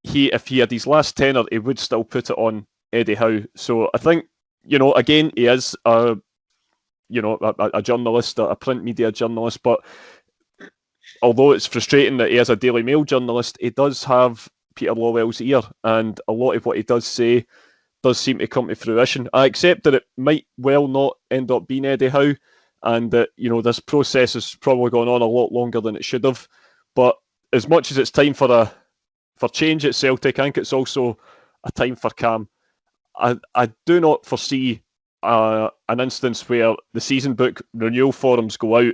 if he had his last tenner, he would still put it on Eddie Howe. So I think, again, he is a journalist, a print media journalist, but although it's frustrating that he is a Daily Mail journalist, he does have Peter Lawwell's ear, and a lot of what he does say does seem to come to fruition. I accept that it might well not end up being Eddie Howe, and that this process has probably gone on a lot longer than it should have. But as much as it's time for change at Celtic, I think it's also a time for calm. I do not foresee an instance where the season book renewal forums go out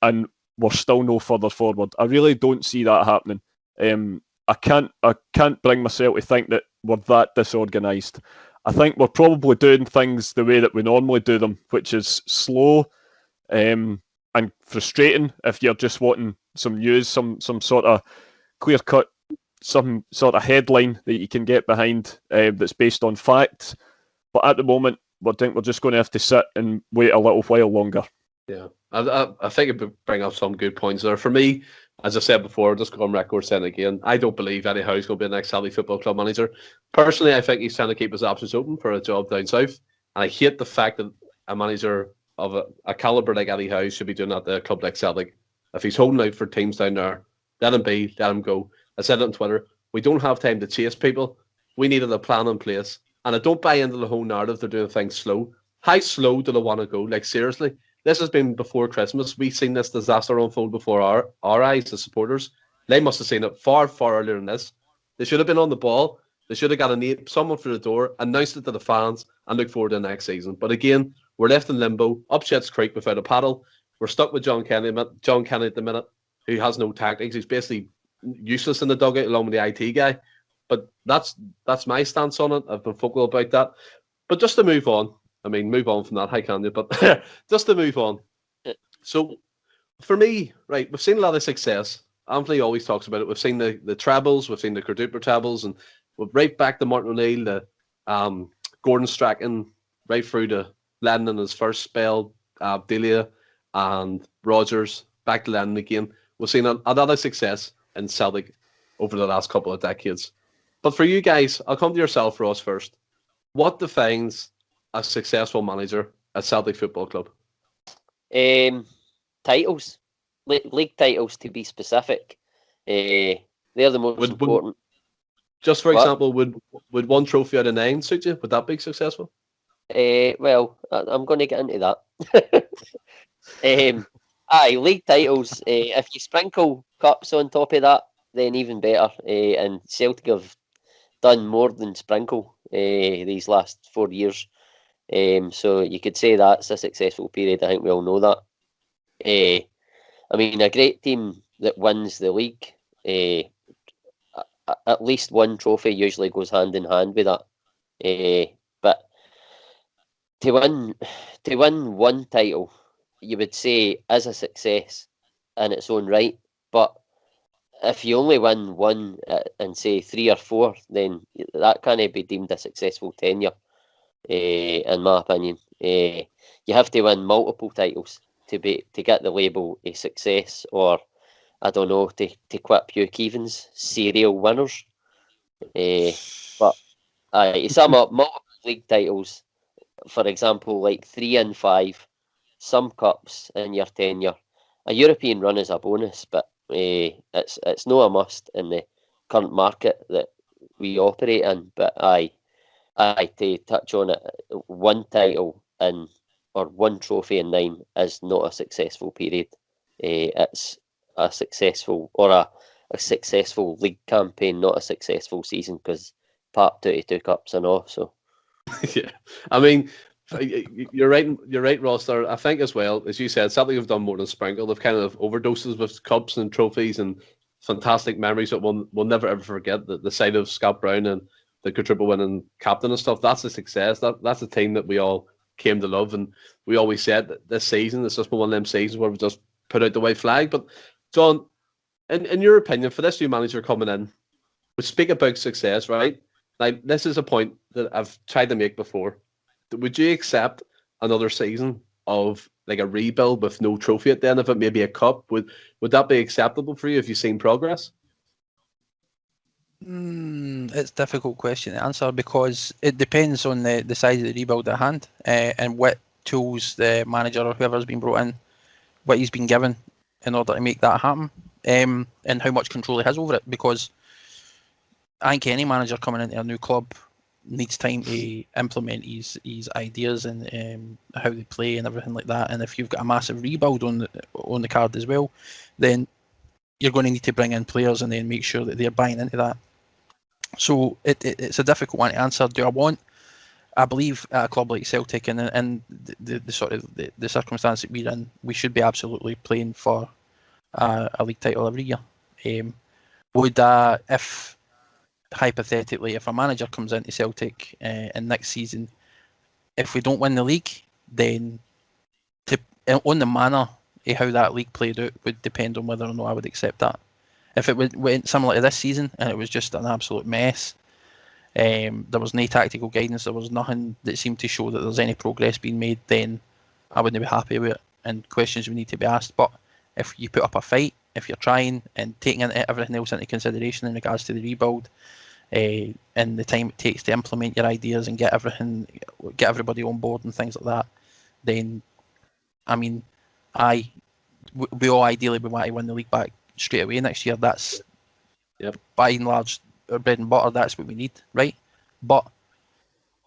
and we're still no further forward. I really don't see that happening. I can't bring myself to think that we're that disorganised. I think we're probably doing things the way that we normally do them, which is slow and frustrating if you're just wanting some news, some sort of clear-cut, some sort of headline that you can get behind that's based on facts. But at the moment, we're just going to have to sit and wait a little while longer. Yeah, I think it would bring up some good points there. For me, as I said before, just go on record saying again, I don't believe Eddie Howe's going to be the next Celtic Football Club manager. Personally, I think he's trying to keep his options open for a job down south. And I hate the fact that a manager of a calibre like Eddie Howe should be doing that at a club like Celtic. If he's holding out for teams down there, let him be, let him go. I said it on Twitter, we don't have time to chase people. We needed a plan in place. And I don't buy into the whole narrative they're doing things slow. How slow do they want to go? Like, seriously? This has been before Christmas. We've seen this disaster unfold before our eyes, the supporters. They must have seen it far, far earlier than this. They should have been on the ball. They should have got someone through the door, announced it to the fans, and look forward to the next season. But again, we're left in limbo, up Shit's Creek without a paddle. We're stuck with John Kenny at the minute, who has no tactics. He's basically useless in the dugout along with the IT guy. But that's my stance on it. I've been vocal about that. But just to move on, move on from that. How can you? But just to move on. So, for me, right, we've seen a lot of success. Anthony always talks about it. We've seen the trebles, we've seen the quadruple trebles, and we're right back to Martin O'Neill, the Gordon Strachan, right through to Lennon in his first spell, Delia and Rogers, back to Lennon again. We've seen a lot of success in Celtic over the last couple of decades. But for you guys, I'll come to yourself, Ross, first. What defines a successful manager at Celtic Football Club? Titles, league titles to be specific. They're the most important. Just for example, would 1 trophy out of 9 suit you? Would that be successful? Well, I'm going to get into that. League titles. If you sprinkle cups on top of that, then even better. And Celtic have done more than sprinkle these last 4 years. So you could say that's a successful period. I think we all know that. A great team that wins the league, at least one trophy usually goes hand in hand with that. But to win one title, you would say is a success in its own right. But if you only win one and say 3 or 4, then that can't be deemed a successful tenure. In my opinion, you have to win multiple titles to get the label a success, or I don't know, to quip Hugh Keevans, serial winners. But to sum up, multiple league titles, for example, like 3 and 5, some cups in your tenure. A European run is a bonus, but it's not a must in the current market that we operate in. But to touch on it, one title or one trophy in 9 is not a successful period. It's a successful league campaign, not a successful season, because part 22 cups and all. So yeah, you're right, Ross. There, I think as well as you said, Celtic have done more than sprinkle. They've kind of overdoses with cups and trophies and fantastic memories that we'll never ever forget. The sight of Scott Brown and the quadruple winning captain and stuff. That's a success. That's a team that we all came to love, and we always said that this season it's just been one of them seasons where we just put out the white flag. But John, in your opinion, for this new manager coming in, we speak about success, right? Like, this is a point that I've tried to make before. would you accept another season of like a rebuild with no trophy at the end of it, maybe a cup? Would that be acceptable for you if you've seen progress? It's a difficult question to answer because it depends on the size of the rebuild at hand, and what tools the manager or whoever's been brought in, what he's been given in order to make that happen, and how much control he has over it. Because I think any manager coming into a new club needs time to implement his ideas and how they play and everything like that. And if you've got a massive rebuild on the card as well, then you're going to need to bring in players and then make sure that they're buying into that. So it's a difficult one to answer. I believe at a club like Celtic and the sort of the circumstance that we're in, we should be absolutely playing for a league title every year. If hypothetically, if a manager comes into Celtic in next season, if we don't win the league, then on the manner of how that league played out would depend on whether or not I would accept that. If it went similar to this season and it was just an absolute mess, there was no tactical guidance, there was nothing that seemed to show that there's any progress being made, then I wouldn't be happy with it and questions would need to be asked. But if you put up a fight, if you're trying and taking everything else into consideration in regards to the rebuild, and the time it takes to implement your ideas and get everybody on board and things like that, then I mean, we all ideally we want to win the league back straight away next year. That's by and large our bread and butter. That's what we need, right? But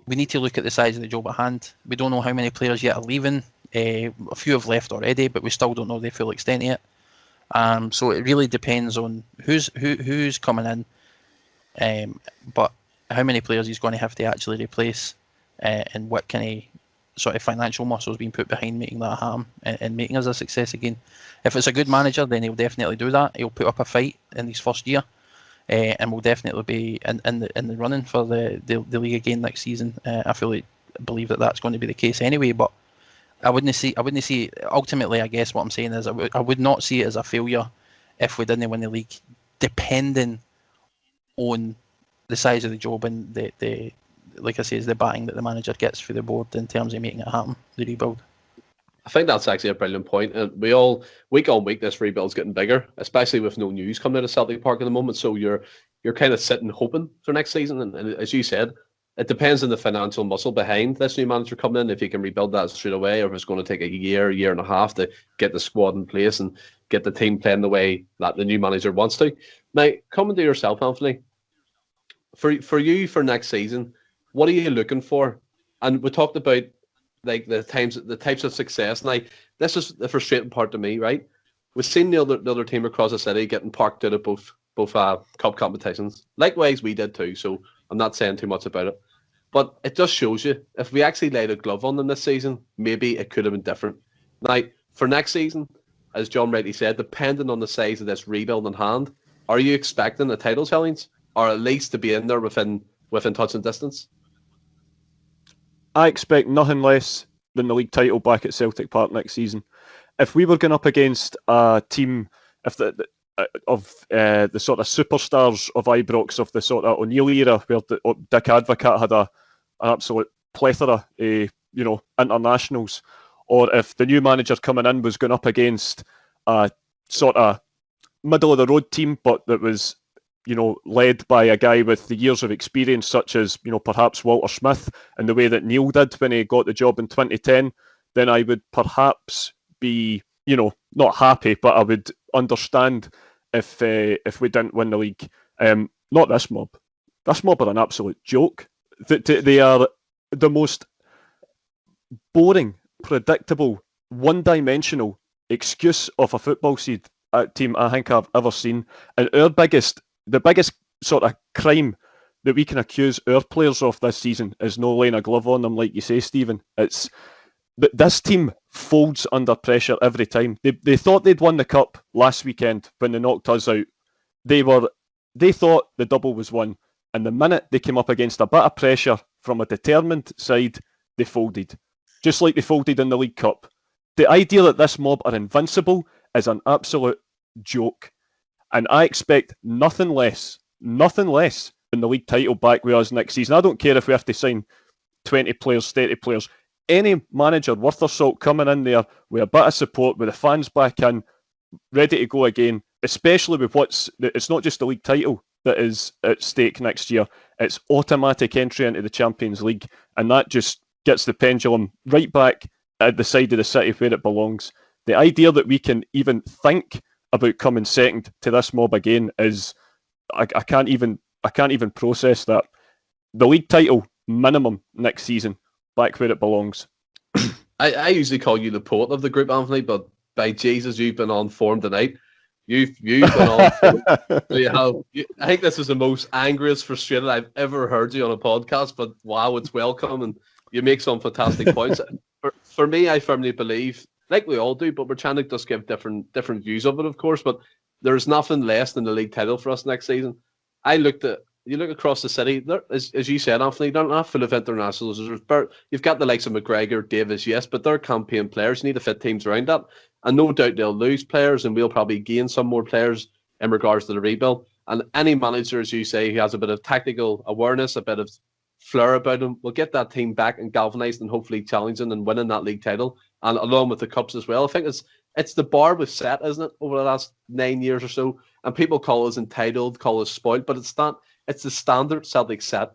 we need to look at the size of the job at hand. We don't know how many players yet are leaving. A few have left already, but we still don't know the full extent of it. So it really depends on who's coming in, but how many players he's going to have to actually replace, and what kind of sort of financial muscles being put behind making that happen and making us a success again. If it's a good manager, then he'll definitely do that. He'll put up a fight in his first year, and will definitely be in the running for the league again next season. I believe that that's going to be the case anyway. But I wouldn't see. Ultimately, I guess what I'm saying is I would not see it as a failure if we didn't win the league, depending on the size of the job and the like I say, is the batting that the manager gets for the board in terms of making it happen, the rebuild. I think that's actually a brilliant point. And we all, week on week, this rebuild's getting bigger, especially with no news coming out of Celtic Park at the moment. So you're kind of sitting hoping for next season. And as you said, it depends on the financial muscle behind this new manager coming in, if he can rebuild that straight away, or if it's going to take a year and a half to get the squad in place and get the team playing the way that the new manager wants to. Now, coming to yourself, Anthony, for you for next season, what are you looking for? And we talked about like the types of success. Now, this is the frustrating part to me, right? We've seen the other team across the city getting parked out of both cup competitions. Likewise, we did too. So I'm not saying too much about it, but it just shows you if we actually laid a glove on them this season, maybe it could have been different. Now, for next season, as John rightly said, depending on the size of this rebuild in hand, are you expecting a title challenge, or at least to be in there within touch and distance? I expect nothing less than the league title back at Celtic Park next season. If we were going up against a team of the sort of superstars of Ibrox of the sort of O'Neill era, where Dick Advocaat had an absolute plethora of internationals, or if the new manager coming in was going up against a sort of middle of the road team, but that was led by a guy with the years of experience, such as, perhaps Walter Smith, and the way that Neil did when he got the job in 2010, then I would perhaps be, not happy, but I would understand if we didn't win the league. Not this mob. This mob are an absolute joke. They are the most boring, predictable, one-dimensional excuse of a football team I think I've ever seen. And the biggest sort of crime that we can accuse our players of this season is no laying a glove on them, like you say, Stephen. It's this team folds under pressure every time. They thought they'd won the cup last weekend when they knocked us out. They thought the double was won, and the minute they came up against a bit of pressure from a determined side, they folded, just like they folded in the League Cup. The idea that this mob are invincible is an absolute joke. And I expect nothing less than the league title back with us next season. I don't care if we have to sign 20 players, 30 players. Any manager worth their salt coming in there with a bit of support, with the fans back in, ready to go again, especially with it's not just the league title that is at stake next year, it's automatic entry into the Champions League, and that just gets the pendulum right back at the side of the city where it belongs. The idea that we can even think about coming second to this mob again is, I can't even process that. The league title minimum next season, back where it belongs. I usually call you the poet of the group, Anthony, but by Jesus, you've been on form tonight. You've been on form. I think this is the most angriest, frustrated I've ever heard you on a podcast, but wow, it's welcome, and you make some fantastic points. For me, I firmly believe, like we all do, but we're trying to just give different views of it, of course, but there's nothing less than the league title for us next season. You look across the city, there, as you said, Anthony, they're not full of internationals. You've got the likes of McGregor, Davis, yes, but they're campaign players. You need to fit teams around that. And no doubt they'll lose players, and we'll probably gain some more players in regards to the rebuild. And any manager, as you say, who has a bit of tactical awareness, a bit of flair about him, will get that team back and galvanised and hopefully challenging and winning that league title, and along with the cups as well. I think it's the bar we've set, isn't it, over the last 9 years or so? And people call us entitled, call us spoiled, but it's not. It's the standard Celtic set.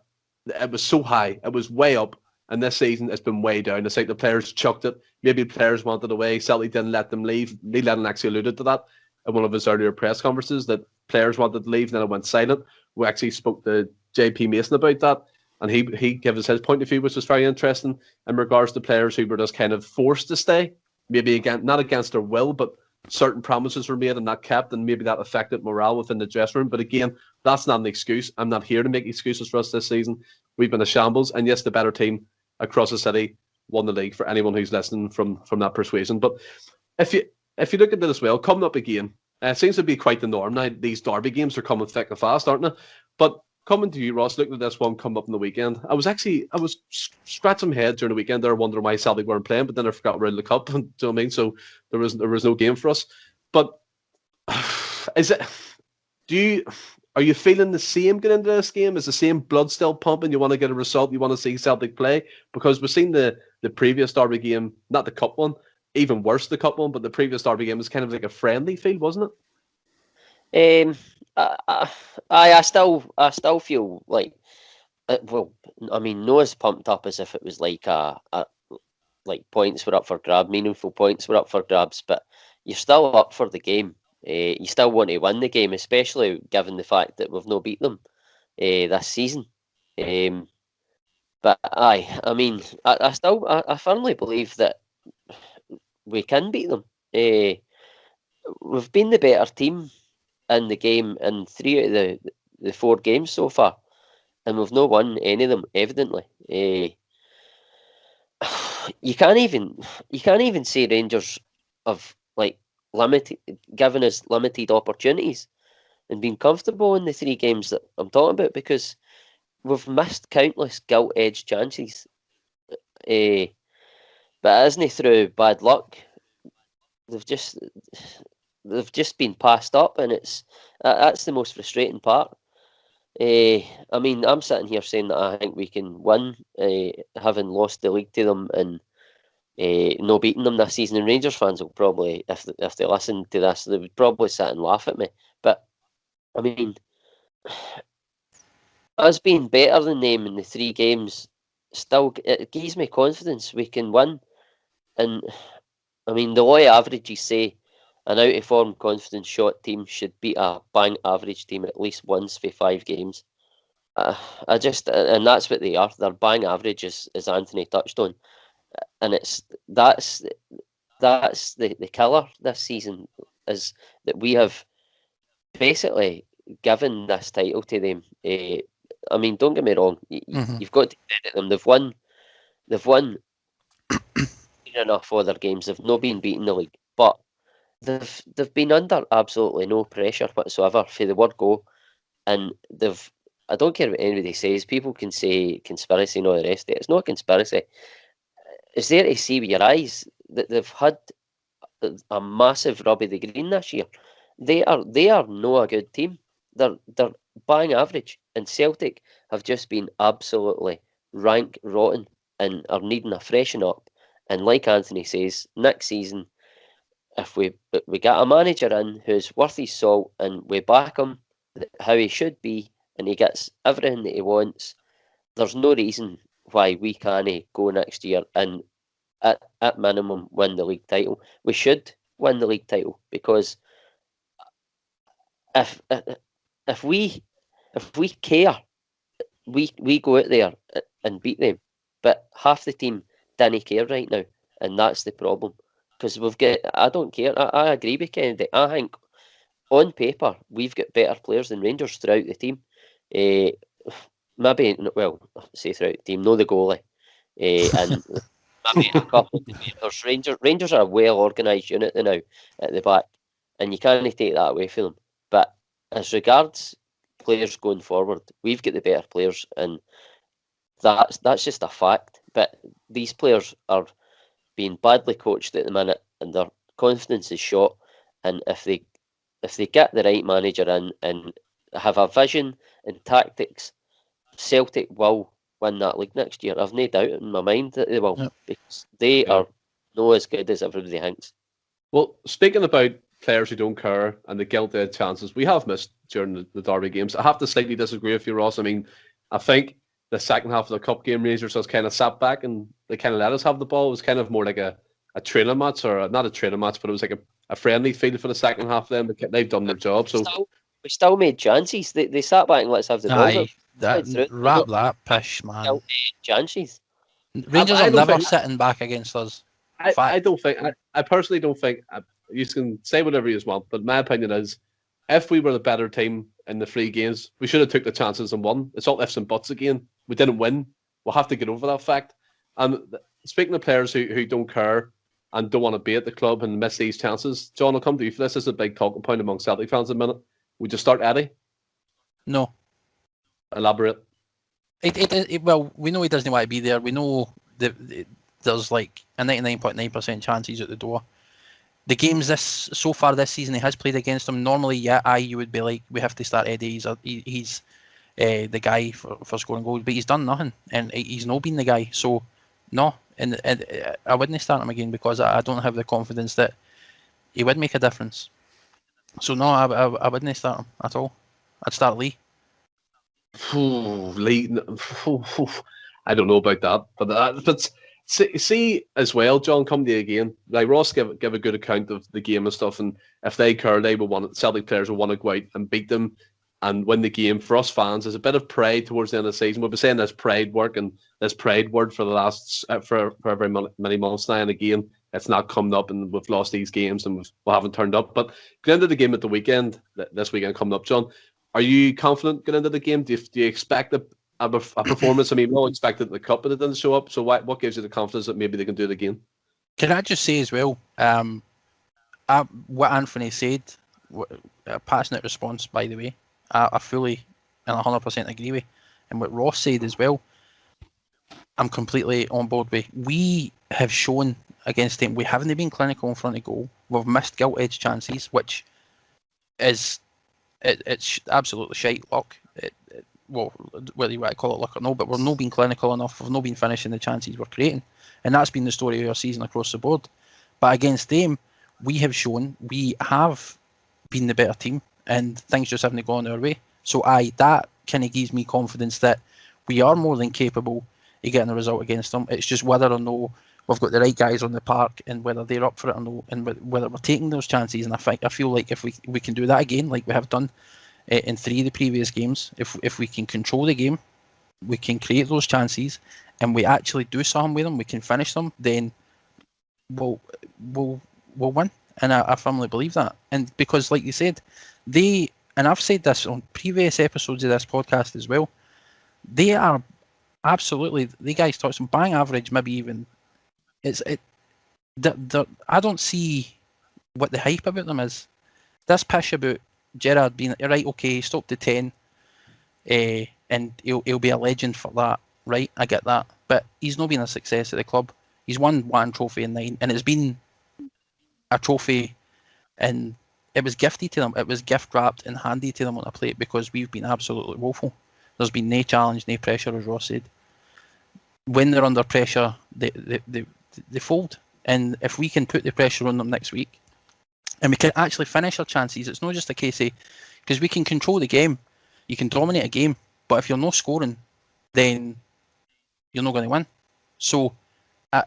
It was so high. It was way up. And this season, it's been way down. It's like the players chucked it. Maybe players wanted away. Celtic didn't let them leave. Neil Lennon actually alluded to that in one of his earlier press conferences, that players wanted to leave, then it went silent. We actually spoke to JP Mason about that, and he gave us his point of view, which was very interesting in regards to players who were just kind of forced to stay. Maybe, again, not against their will, but certain promises were made and not kept, and maybe that affected morale within the dressing room. But again, that's not an excuse. I'm not here to make excuses for us this season. We've been a shambles, and yes, the better team across the city won the league, for anyone who's listening from that persuasion. But if you look at it as well, coming up again, it seems to be quite the norm now. These derby games are coming thick and fast, aren't they? But coming to you, Ross, looking at this one come up in the weekend, I was scratching my head during the weekend there, wondering why Celtic weren't playing, but then I forgot we're in the cup. Do you know what I mean? So there was no game for us. But are you feeling the same getting into this game? Is the same blood still pumping? You want to get a result? You want to see Celtic play? Because we've seen the previous derby game, not the cup one, even worse the cup one, but the previous derby game was kind of like a friendly feel, wasn't it? I still feel like, well, I mean, no as pumped up as if it was like like points were up for grabs, meaningful points were up for grabs, but you're still up for the game. You still want to win the game, especially given the fact that we've not beat them this season. But I mean, I firmly believe that we can beat them. We've been the better team in the game in 3 out of the 4 games so far, and we've not won any of them, evidently. You can't even say Rangers have like given us limited opportunities and been comfortable in the 3 games that I'm talking about, because we've missed countless gilt-edged chances. But it isn't through bad luck. They've just been passed up, and that's the most frustrating part. I mean, I'm sitting here saying that I think we can win, having lost the league to them and no beating them this season. And Rangers fans will probably, if they listen to this, they would probably sit and laugh at me. But I mean, us being better than them in the 3 games still it gives me confidence we can win. And I mean, the law of averages say an out of form, confident shot team should beat a bang average team at least once for 5 games. And that's what they are. They're bang average, as Anthony touched on, and that's the killer this season, is that we have basically given this title to them. I mean, don't get me wrong. You've got to credit them. They've won enough other games. They've not been beaten the league, but they've been under absolutely no pressure whatsoever for the word go, and I don't care what anybody says. People can say conspiracy and all the rest of it. It's not a conspiracy. It's there to see with your eyes that they've had a massive rub of the green this year. They are not a good team. They're bang average, and Celtic have just been absolutely rank rotten and are needing a freshen up. And like Anthony says, next season, if we get a manager in who's worth his salt and we back him how he should be and he gets everything that he wants, there's no reason why we can't go next year and at minimum win the league title. We should win the league title, because if we care, we go out there and beat them. But half the team didn't care right now, and that's the problem. Because we've got, I don't care. I agree with Kennedy. I think on paper we've got better players than Rangers throughout the team. Maybe, well, say throughout the team, no the goalie, and maybe a couple of defenders. Rangers are a well organised unit now at the back, and you can't take that away from them. But as regards players going forward, we've got the better players, and that's just a fact. But these players are being badly coached at the minute, and their confidence is shot. And if they get the right manager in and have a vision and tactics, Celtic will win that league next year. I've no doubt in my mind that they will, because they are no as good as everybody thinks. Well, speaking about players who don't care and the guilty chances we have missed during the Derby games, I have to slightly disagree with you, Ross. I mean, I think the second half of the cup game, Rangers was kind of sat back and they kind of let us have the ball. It was kind of more like a training match, or not a training match, but it was like a friendly feel for the second half. Then they've done their job. So we still made chances. They sat back and let's have the ball. Aye, that pish, man. Chances. Rangers are never sitting back against us. I don't think. I personally don't think. You can say whatever you want, but my opinion is, if we were the better team in the 3 games, we should have took the chances and won. It's all ifs and buts again. We didn't win. We'll have to get over that fact. And speaking of players who don't care and don't want to be at the club and miss these chances, John, I'll come to you for this. This is a big talking point among Celtic fans in a minute. Would you start Eddie? No. Elaborate. Well, we know he doesn't want to be there. We know there's like a 99.9% chance he's at the door. The games so far this season he has played against them, normally, you would be like, we have to start Eddie. He's the guy for scoring goals, but he's done nothing, and he's not been the guy. So, no, and I wouldn't start him again, because I don't have the confidence that he would make a difference. So, no, I wouldn't start him at all. I'd start Lee. Lee, I don't know about that, but see as well, John, come to you again. Like Ross give a good account of the game and stuff, and if they care, they will want it. Celtic players will want to go out and beat them and win the game. For us fans, there's a bit of pride towards the end of the season. We've been saying this pride work and this pride word for the last for very many months now, and again, it's not coming up, and we've lost these games and we haven't turned up. But going into the game at the weekend, this weekend coming up, John, are you confident going into the game? Do you expect a performance? I mean, we all expected the cup, but it didn't show up. So what gives you the confidence that maybe they can do it again? Can I just say as well, what Anthony said, a passionate response, by the way, I fully and 100% agree with. And what Ross said as well, I'm completely on board with. We have shown against them, we haven't been clinical in front of goal. We've missed gilt-edged chances, which is it's absolutely shite luck. Well, whether you want to call it luck or no, but we're not being clinical enough. We've not been finishing the chances we're creating, and that's been the story of our season across the board. But against them, we have shown we have been the better team, and things just haven't gone our way. So that kind of gives me confidence that we are more than capable of getting a result against them. It's just whether or no we've got the right guys on the park, and whether they're up for it or no, and whether we're taking those chances. And I feel like if we can do that again, like we have done in 3 of the previous games, if we can control the game, we can create those chances, and we actually do something with them, we can finish them, then we'll win. And I firmly believe that. And because, like you said, and I've said this on previous episodes of this podcast as well, they are absolutely, the guys talk some bang average, maybe even. I don't see what the hype about them is. This pish about Gerrard being right, okay, stop to 10, and he'll be a legend for that, right? I get that, but he's not been a success at the club. He's won 1 trophy in 9, and it's been a trophy, and it was gifted to them. It was gift wrapped and handed to them on a plate, because we've been absolutely woeful. There's been no challenge, no pressure, as Ross said. when they're under pressure, they fold. And if we can put the pressure on them next week, and we can actually finish our chances, it's not just a case of, because we can control the game, you can dominate a game, but if you're not scoring, then you're not going to win. So, do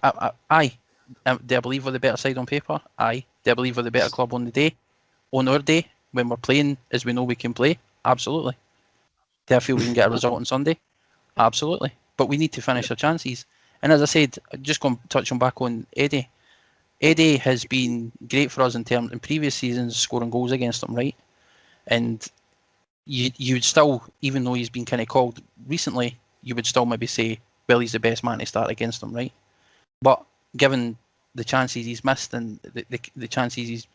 I believe we're the better side on paper? Aye. Do I believe we're the better club on the day? On our day, when we're playing as we know we can play? Absolutely. Do I feel we can get a result on Sunday? Absolutely. But we need to finish our chances. And as I said, just going to touch on back on Eddie. Eddie has been great for us in previous seasons, scoring goals against them, right? And you'd still, even though he's been kind of called recently, you would still maybe say, well, he's the best man to start against them, right? But given the chances he's missed and the chances he's...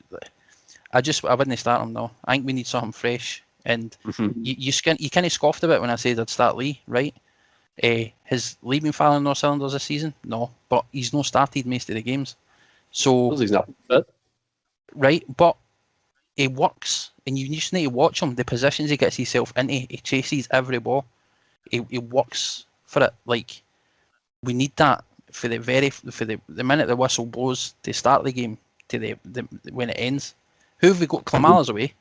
I wouldn't start him now. I think we need something fresh. And you kind of scoffed about when I said I'd start Lee, right? Has Lee been firing on all cylinders this season? No. But he's not started most of the games. So... He's not fit. Right, but he works, and you just need to watch him. The positions he gets himself into, he chases every ball. He works for it. Like, we need that for the minute the whistle blows to start the game to the when it ends. Who have we got? Klamala's away,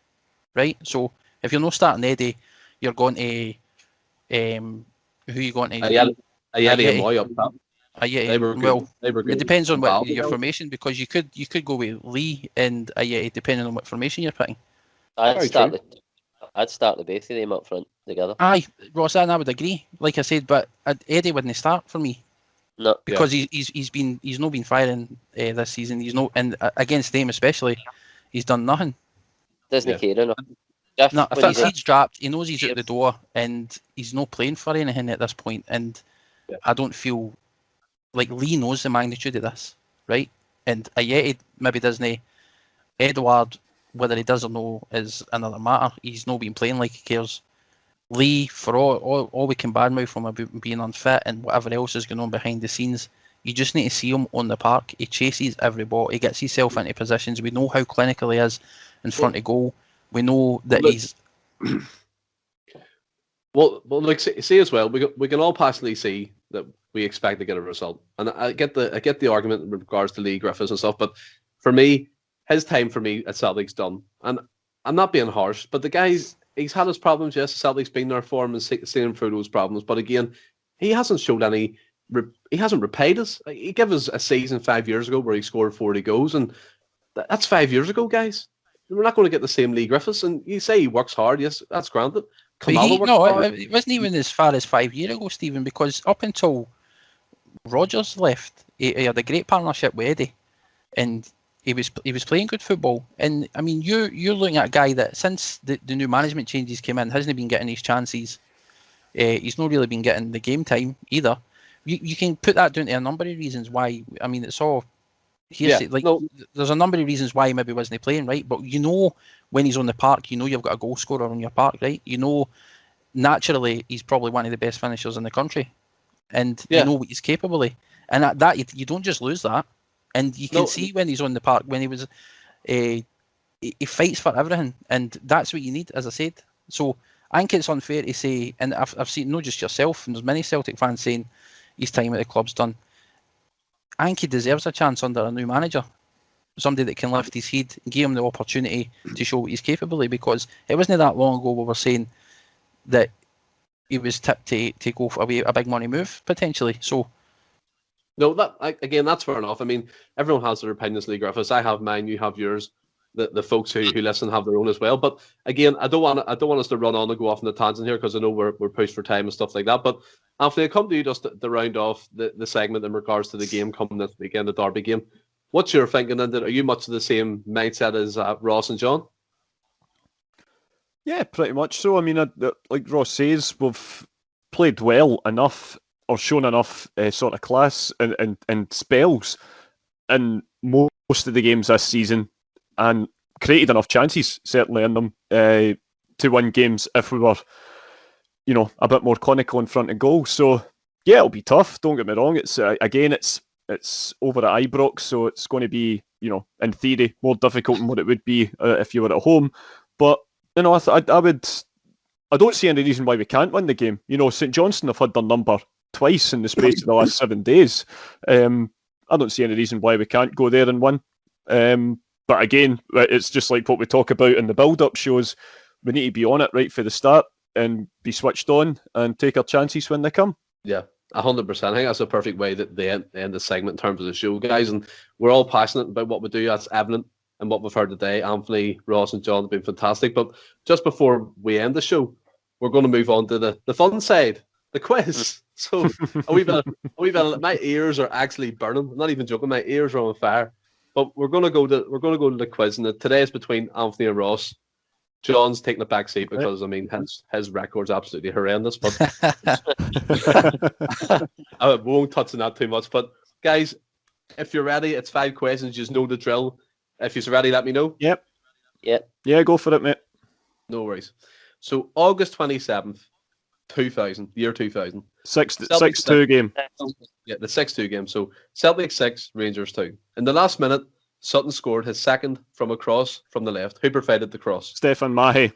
right? So if you're not starting Eddie, you're going to who are you going to? Ayeti and Moy up top. They were good. It depends on what your formation, because you could go with Lee and Ayeti depending on what formation you're picking. I'd start the both of them up front together. Aye, Ross, and I would agree. Like I said, but Eddie wouldn't start for me. No, because he's not been firing this season. He's no, and against them especially, he's done nothing. Doesn't care enough. No, when his head's dropped, he knows he's at the door, and he's not playing for anything at this point. And I don't feel like Lee knows the magnitude of this, right? And Ayeti maybe doesn't. Edward, whether he does or no, is another matter. He's not been playing like he cares. Lee, for all we can badmouth from about being unfit and whatever else is going on behind the scenes, you just need to see him on the park. He chases every ball. He gets himself into positions. We know how clinical he is in front of goal. We know that he's... Well, like see as well, we can all passively see that we expect to get a result, and I get the argument in regards to Lee Griffiths and stuff. But for me, his time for me at Celtic's done, and I'm not being harsh, but the guy's he's had his problems. Yes, Celtic's been there for him and seen him through those problems. But again, he hasn't showed any. He hasn't repaid us. He gave us a season 5 years ago where he scored 40 goals, and that's 5 years ago, guys. We're not going to get the same Lee Griffiths. And you say he works hard. Yes, that's granted. It wasn't even as far as 5 years ago, Stephen, because up until Rodgers left, he had a great partnership with Eddie, and he was playing good football. And I mean, you're looking at a guy that since the new management changes came in, hasn't been getting his chances. He's not really been getting the game time either. You can put that down to a number of reasons why. I mean, it's all hearsay. There's a number of reasons why he maybe wasn't playing, right? But you know, when he's on the park, you know you've got a goal scorer on your park, right? You know, naturally he's probably one of the best finishers in the country, and you know what he's capable of. And that you don't just lose that. And you can see when he's on the park, when he was, he fights for everything, and that's what you need, as I said. So I think it's unfair to say, and I've seen not just yourself, and there's many Celtic fans saying his time at the club's done. I think he deserves a chance under a new manager, somebody that can lift his head, give him the opportunity to show what he's capable of, because it wasn't that long ago we were saying that he was tipped to go for a big money move, potentially. So. No, that's fair enough. I mean, everyone has their opinions, Lee Griffiths. I have mine, you have yours. The folks who listen have their own as well. But again, I don't want us to run on and go off on the tangent here, because I know we're pushed for time and stuff like that. But Anthony, I come to you just to round off the segment in regards to the game coming this weekend, the Derby game. What's your thinking? And are you much of the same mindset as Ross and John? Yeah, pretty much so. I mean, like Ross says, we've played well enough, or shown enough sort of class and spells in most of the games this season, and created enough chances, certainly in them, to win games if we were, a bit more clinical in front of goal. So yeah, it'll be tough. Don't get me wrong. It's it's over at Ibrox, so it's going to be, in theory, more difficult than what it would be if you were at home. But I don't see any reason why we can't win the game. St Johnstone have had their number twice in the space of the last 7 days. I don't see any reason why we can't go there and win. But again, it's just like what we talk about in the build-up shows. We need to be on it right for the start and be switched on and take our chances when they come. Yeah, 100%. I think that's a perfect way that they end the segment in terms of the show, guys. And we're all passionate about what we do. That's evident in what we've heard today. Anthony, Ross, and John have been fantastic. But just before we end the show, we're going to move on to the fun side, the quiz. So a wee bit. My ears are actually burning. I'm not even joking. My ears are on fire. But we're going to go to the quiz, and today is between Anthony and Ross. John's taking the back seat because his record's absolutely horrendous. But I won't touch on that too much. But guys, if you're ready, it's 5 questions. You just know the drill. If you're ready, let me know. Yep. Yep. Yeah, go for it, mate. No worries. So August 27th, 2000, year 2000. 6-2 game. Yeah, the 6-2 game. So Celtic 6, Rangers 2. In the last minute, Sutton scored his second from a cross from the left. Who provided the cross? Stefan Mahe.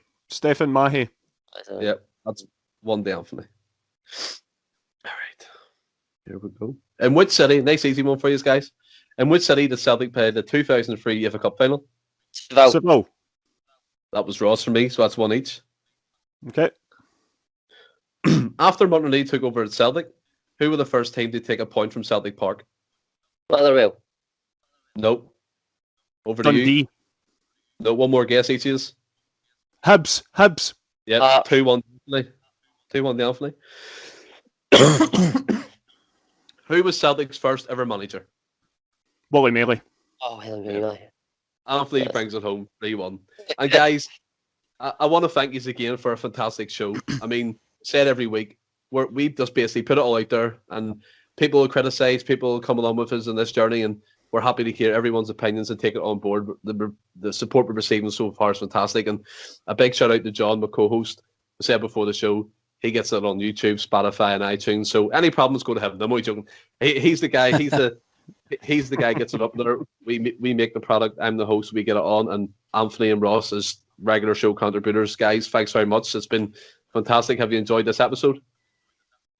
Yeah, that's 1-0 Anthony. All right. Here we go. In which city, nice easy one for you guys. In which city did Celtic play the 2003 UEFA Cup final? Seville. That was Ross for me, so that's 1 each. Okay. After Motherwell took over at Celtic, who were the first team to take a point from Celtic Park? Motherwell. Nope. Over to Dundee. you. No, one more guess each is. Hibs. Yeah, 2-1. 2-1 Anthony. Who was Celtic's first ever manager? Wally Mealy. Oh, really? Anthony brings it home, 3-1. And guys, I want to thank you again for a fantastic show. I mean, said every week, we just basically put it all out there, and people will criticise, people will come along with us in this journey, and we're happy to hear everyone's opinions and take it on board. The support we're receiving so far is fantastic, and a big shout out to John, my co-host. I said before the show, he gets it on YouTube, Spotify, and iTunes. So any problems, go to him. I'm only joking. He's the guy. He's the guy gets it up there. We make the product. I'm the host. We get it on, and Anthony and Ross as regular show contributors. Guys, thanks very much. It's been fantastic. Have you enjoyed this episode?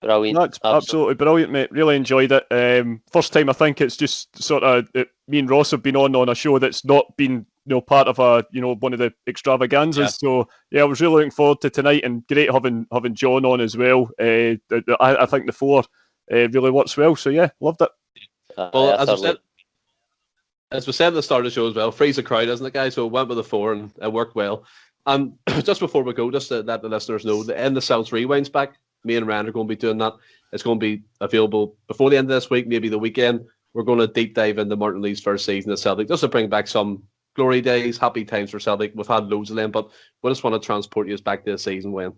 Brilliant. That's absolutely brilliant, mate. Really enjoyed it. First time I think it's just sort of me and Ross have been on a show that's not been part of one of the extravaganzas. Yeah. So yeah, I was really looking forward to tonight, and great having John on as well. I think the 4 really works well. So yeah, loved it. Well, as we said at the start of the show as well, free's a crowd, isn't it, guys? So went with the 4 and it worked well. And just before we go, just to let the listeners know, the end of Celts Rewind's back. Me and Ryan are going to be doing that. It's going to be available before the end of this week, maybe the weekend. We're going to deep dive into Martin Lee's first season at Celtic, just to bring back some glory days, happy times for Celtic. We've had loads of them, but we just want to transport you back to the season when.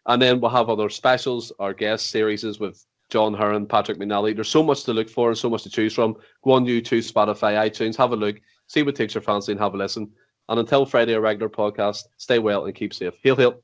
And then we'll have other specials, our guest series with John Hearn, Patrick McNally. There's so much to look for and so much to choose from. Go on YouTube, Spotify, iTunes, have a look, see what takes your fancy and have a listen. And until Friday, a regular podcast, stay well and keep safe. Hail, hail.